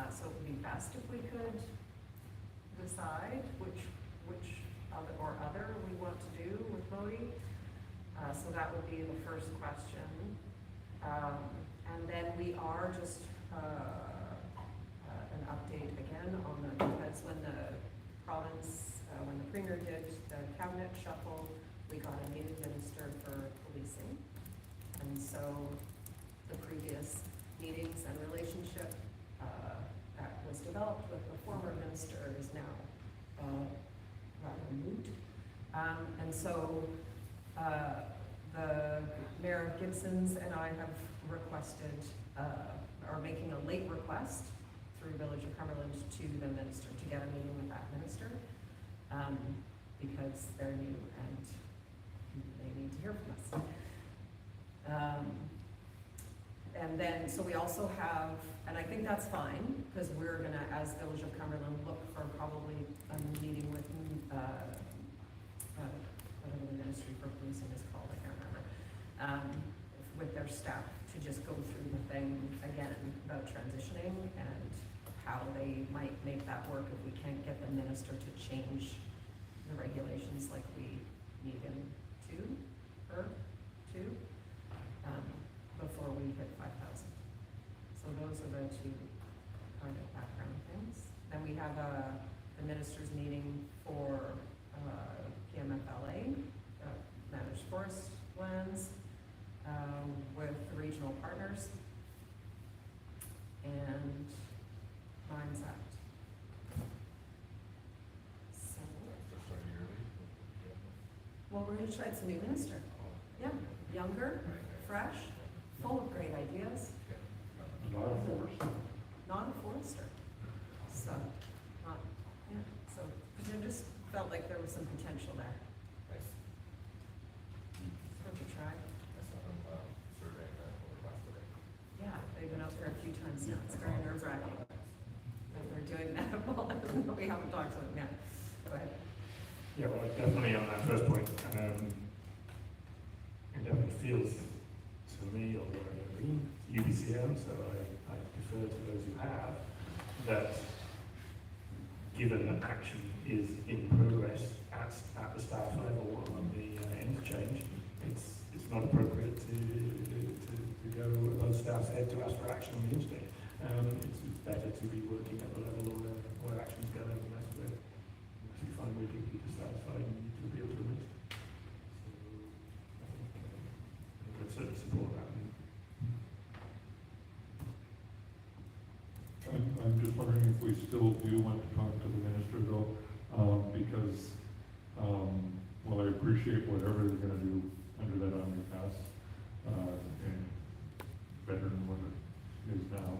Speaker 2: So best if we could decide which other we want to do with Modi. So that would be the first question. And then we are just, an update again on because when the province, when the premier did the cabinet shuffle, we got a native minister for policing. And so the previous meetings and relationship, that was developed with the former minister is now, rather moot. And so, the Mayor of Gibson's and I have requested, are making a late request through Village of Cumberland to the minister, to get a meeting with that minister, because they're new and they need to hear from us. And then, so we also have, and I think that's fine, because we're gonna, as Village of Cumberland, look for probably a meeting with, whatever the Ministry for Policing is called, I can't remember, with their staff to just go through the thing again about transitioning and how they might make that work if we can't get the minister to change the regulations like we need him to, before we hit 5,000. So those are the two kind of background things. Then we have the ministers meeting for PMFLA, managed forest lands, with the regional partners and Mines Act. So,
Speaker 5: Just starting early.
Speaker 2: well, we're gonna try some new minister. Yeah, younger, fresh, full of great ideas,
Speaker 9: Not a force.
Speaker 2: not a forester. So, not, yeah, so, I just felt like there was some potential there.
Speaker 5: Nice.
Speaker 2: Worth a try.
Speaker 5: I saw them surveying that over last day.
Speaker 2: Yeah, they've been out there a few times now, it's very nerve wracking. That they're doing that, well, we haven't talked to them yet. Go ahead.
Speaker 3: Yeah, well, definitely on that first point, it definitely feels to me, although I don't read UBCM, so I defer to those who have, that given that action is in progress at the staff level on the interchange, it's not appropriate to go above staff's head to ask for action on the interstate. It's better to be working at the level where action's going, and that's where you find where people are satisfied and you to appeal to the minister. So I would certainly support that.
Speaker 9: I'm just wondering if we still do want to talk to the minister though, because, well, I appreciate whatever they're gonna do under that underpass, and better than what it is now.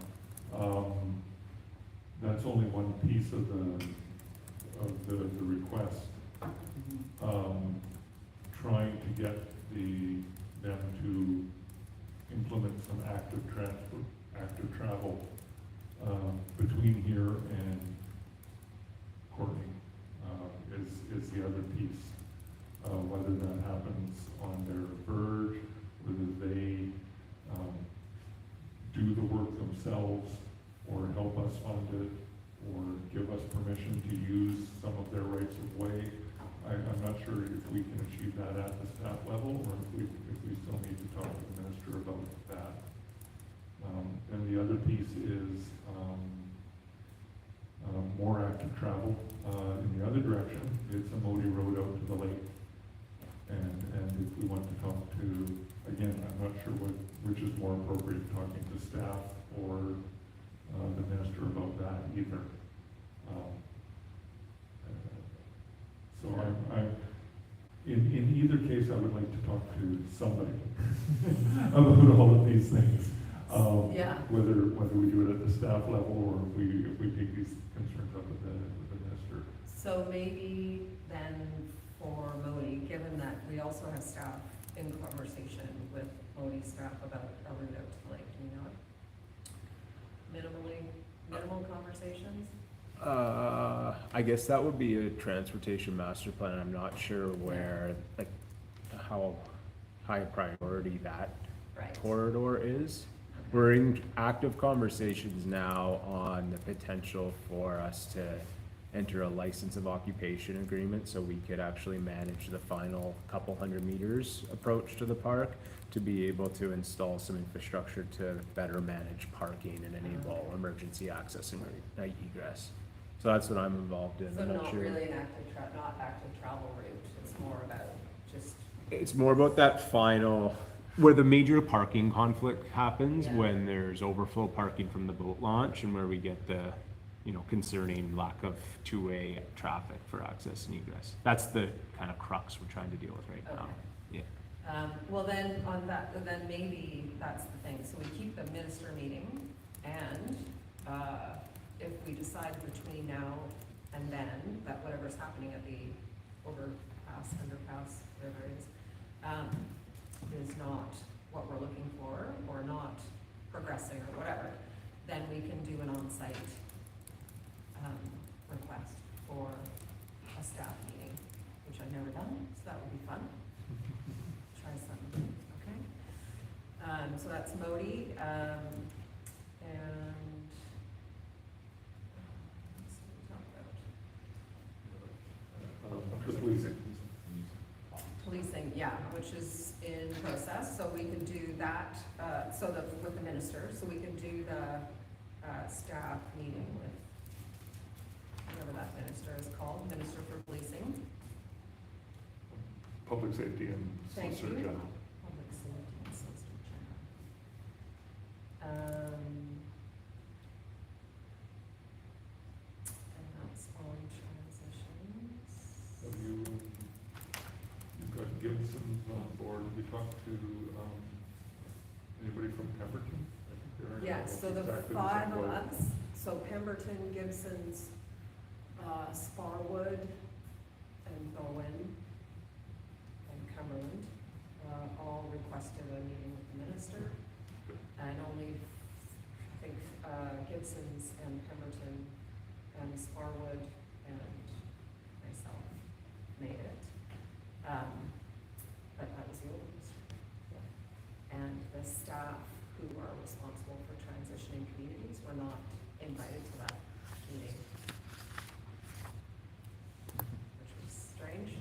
Speaker 9: That's only one piece of the request. Trying to get them to implement some active travel between here and Courtney is the other piece. Whether that happens on their verge, whether they do the work themselves or help us fund it or give us permission to use some of their rights of way. I'm not sure if we can achieve that at the staff level or if we still need to talk to the minister about that. And the other piece is more active travel in the other direction. It's a Modi road out to the lake. And if we want to talk to, again, I'm not sure which is more appropriate, talking to staff or the minister about that either. So in either case, I would like to talk to somebody about all of these things.
Speaker 2: Yeah.
Speaker 9: Whether we do it at the staff level or if we take these concerns up with the minister.
Speaker 2: So maybe then for Modi, given that we also have staff in conversation with Modi staff about a route out to the lake, do you know it? Minimal conversations?
Speaker 11: I guess that would be a transportation master plan. I'm not sure where, like, how high a priority that
Speaker 2: Right.
Speaker 11: corridor is. We're in active conversations now on the potential for us to enter a license of occupation agreement, so we could actually manage the final couple hundred meters approach to the park, to be able to install some infrastructure to better manage parking and enable emergency access and night egress. So that's what I'm involved in.
Speaker 2: So
Speaker 11: I'm
Speaker 2: not
Speaker 11: sure.
Speaker 2: really an not active travel route, it's more about just,
Speaker 11: It's more about that final, where the major parking conflict happens,
Speaker 2: Yeah.
Speaker 11: when there's overflow parking from the boat launch, and where we get the, concerning lack of two-way traffic for access and egress. That's the kind of crux we're trying to deal with right now.
Speaker 2: Okay.
Speaker 11: Yeah.
Speaker 2: well then, on that, then maybe that's the thing, so we keep the minister meeting, and, if we decide between now and then, that whatever's happening at the overpass, underpass, whatever it is not what we're looking for, or not progressing, or whatever, then we can do an on-site, request for a staff meeting, which I've never done, so that would be fun. Try something, okay? So that's Modi, and let's see what we talked about.
Speaker 9: The policing.
Speaker 2: Policing, yeah, which is in process, so we can do that, with the minister, so we can do the, staff meeting with whatever that minister is called, Minister for Policing.
Speaker 9: Public safety and
Speaker 2: Thank
Speaker 9: Solicitor
Speaker 2: you.
Speaker 9: General.
Speaker 2: Public Safety and Solicitor General. And that's on transitions.
Speaker 9: Have you've got Gibson's on board, have you talked to, anybody from Pemberton? I think they're in
Speaker 2: Yeah, so the
Speaker 9: exactly
Speaker 2: 5
Speaker 9: same
Speaker 2: of
Speaker 9: boat.
Speaker 2: us, so Pemberton, Gibson's, Sparwood, and Bowen, and Cumberland, all requested a meeting with the minister. And only, I think, Gibson's and Pemberton and Sparwood and myself made it. But that was the oldest. And the staff who are responsible for transitioning communities were not invited to that meeting, which was strange.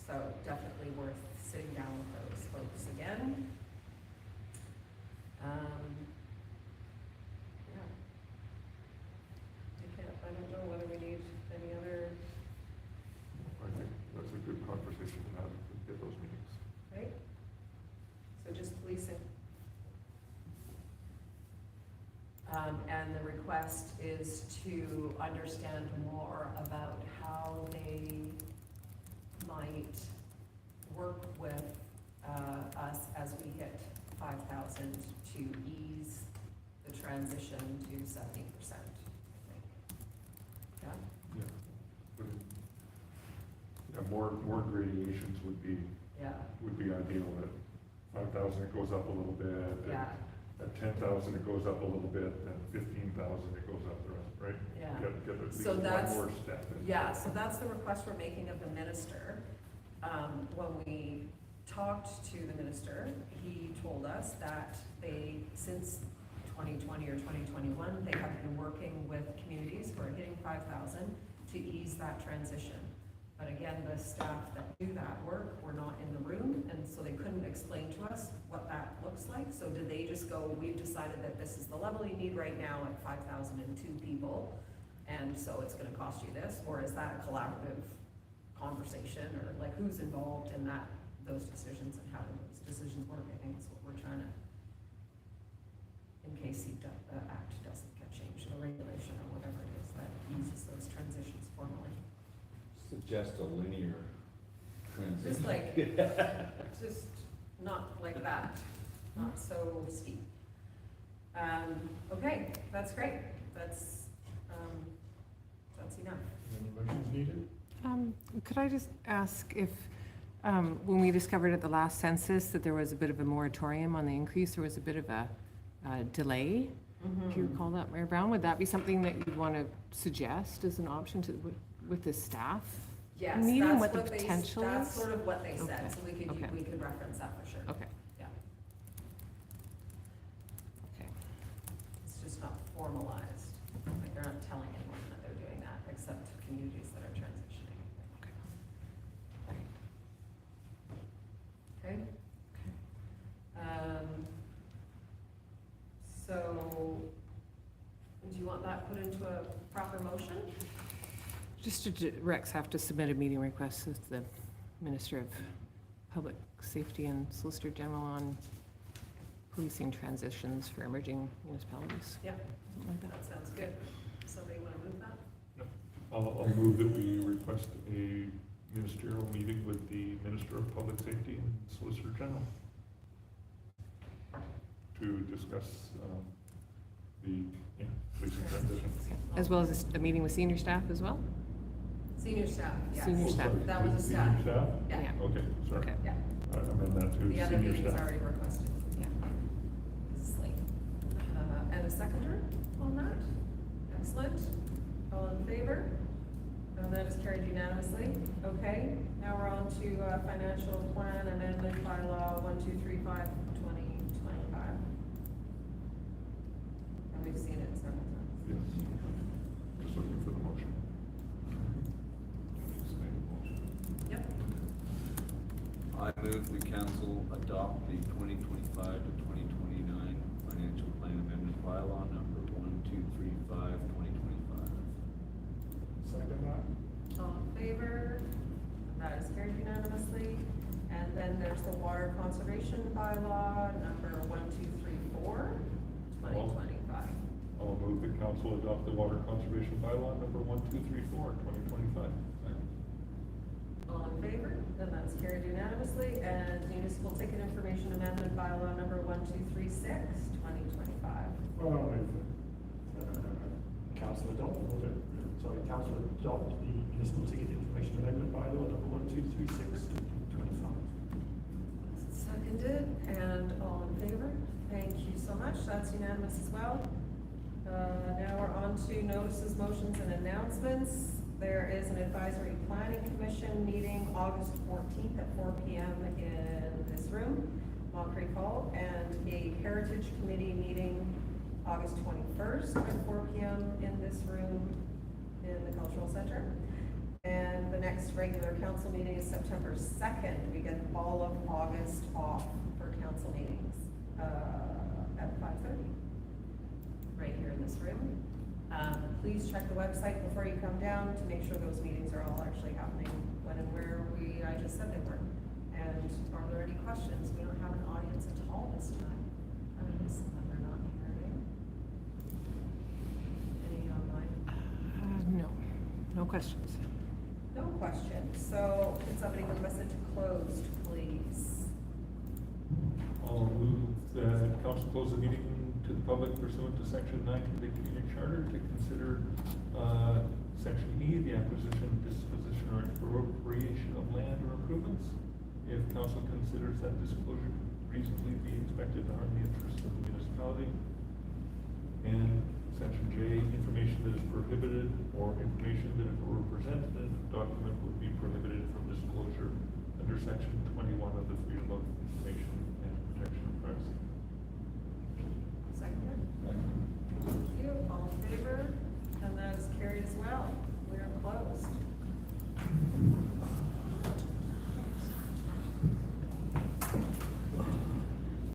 Speaker 2: So definitely worth sitting down with those folks again. Yeah. I don't know whether we need any other,
Speaker 9: I think that's a good conversation to have, to get those meetings.
Speaker 2: right? So just policing. And the request is to understand more about how they might work with, us as we hit 5,000 to ease the transition to 70%, I think. Yeah?
Speaker 9: Yeah. But more gradations would be
Speaker 2: Yeah,
Speaker 9: ideal. At 5,000, it goes up a little bit.
Speaker 2: yeah,
Speaker 9: At 10,000, it goes up a little bit, and 15,000, it goes up the rest, right?
Speaker 2: yeah.
Speaker 9: Get at least
Speaker 2: So
Speaker 9: one
Speaker 2: that's-
Speaker 9: more step. in.
Speaker 2: Yeah, so that's the request we're making of the minister. When we talked to the minister, he told us that they, since 2020 or 2021, they have been working with communities who are hitting 5,000 to ease that transition. But again, the staff that do that work were not in the room, and so they couldn't explain to us what that looks like. So did they just go, we've decided that this is the level you need right now at 5,002 people, and so it's gonna cost you this? Or is that a collaborative conversation, or like who's involved in that, those decisions, and how do those decisions work? I think that's what we're trying to, in case the act doesn't get changed, or regulation, or whatever it is that eases those transitions formally.
Speaker 7: Suggest a linear transition.
Speaker 2: Just like, just not like that, not so steep. Okay, that's great, that's enough.
Speaker 9: Any motions needed?
Speaker 6: Could I just ask if, when we discovered at the last census that there was a bit of a moratorium on the increase, there was a bit of a delay? Do you recall that, Mayor Brown? Would that be something that you'd want to suggest as an option to, with the staff?
Speaker 2: Yes,
Speaker 6: Meeting,
Speaker 2: that's
Speaker 6: what the
Speaker 2: what they,
Speaker 6: potential
Speaker 2: that's
Speaker 6: is?
Speaker 2: sort of what they said,
Speaker 6: Okay,
Speaker 2: so we
Speaker 6: okay.
Speaker 2: could reference that for sure.
Speaker 6: Okay.
Speaker 2: Yeah. formalized. Like, they're not telling anyone that they're doing that, except communities that are transitioning. Okay? So, do you want that put into a proper motion?
Speaker 6: Just to, Rex have to submit a meeting request with the Minister of Public Safety and Solicitor General on policing transitions for emerging municipalities.
Speaker 2: Yeah,
Speaker 6: Something like that.
Speaker 2: that sounds good. Somebody want to move that?
Speaker 9: I'll move that we request a ministerial meeting with the Minister of Public Safety and Solicitor General to discuss, the, policing transition.
Speaker 6: As well as a meeting with senior staff as well?
Speaker 2: Senior staff, yes.
Speaker 6: Senior
Speaker 9: Oh,
Speaker 6: staff.
Speaker 9: sorry,
Speaker 2: That was a
Speaker 9: senior
Speaker 2: staff.
Speaker 9: staff?
Speaker 2: Yeah,
Speaker 9: Okay, sorry.
Speaker 6: Okay.
Speaker 2: yeah.
Speaker 9: I amend that to
Speaker 2: The other
Speaker 9: senior
Speaker 2: meeting's
Speaker 9: staff.
Speaker 2: already requested.
Speaker 6: Yeah.
Speaker 2: Slate. And a seconder on that? Excellent. All in favor? And that is carried unanimously. Okay, now we're on to financial plan amendment bylaw 1235 2025. And we've seen it several times.
Speaker 9: Yes. Just looking for the motion.
Speaker 2: Yep.
Speaker 7: I move the council adopt the 2025 to 2029 financial plan amendment bylaw number 1235, 2025.
Speaker 3: Second that.
Speaker 2: All in favor? That is carried unanimously. And then there's the water conservation bylaw, number 1234, 2025.
Speaker 9: I'll move the council adopt the water conservation bylaw number 1234, 2025.
Speaker 2: All in favor? Then that's carried unanimously. And municipal ticket information amendment bylaw number 1236, 2025.
Speaker 3: Well, if, council adopt, council adopt the municipal ticket information amendment bylaw number 1236 25.
Speaker 2: Seconded, and all in favor? Thank you so much. That's unanimous as well. Now we're on to notices, motions, and announcements. There is an advisory planning commission meeting August 14th at 4 p.m. in this room, Mock Creek Hall, and a heritage committee meeting August 21st at 4 p.m. in this room in the Cultural Center. And the next regular council meeting is September 2nd. We get all of August off for council meetings at 5:30, right here in this room. Please check the website before you come down to make sure those meetings are all actually happening when and where I just said they were. And are there any questions? We don't have an audience at all this time. Some of them are not here. Any online?
Speaker 6: No questions.
Speaker 2: No questions. So can somebody request it to closed, please?
Speaker 9: I'll move that council close the meeting to the public pursuant to section 9 of the community charter to consider, section E, the acquisition, disposition, or appropriation of land or improvements. If council considers that disclosure reasonably be expected to harm the interests of the municipality. And section J, information that is prohibited or information that if it were presented in a document would be prohibited from disclosure under section 21 of the Freedom of Information and Protection of Privacy.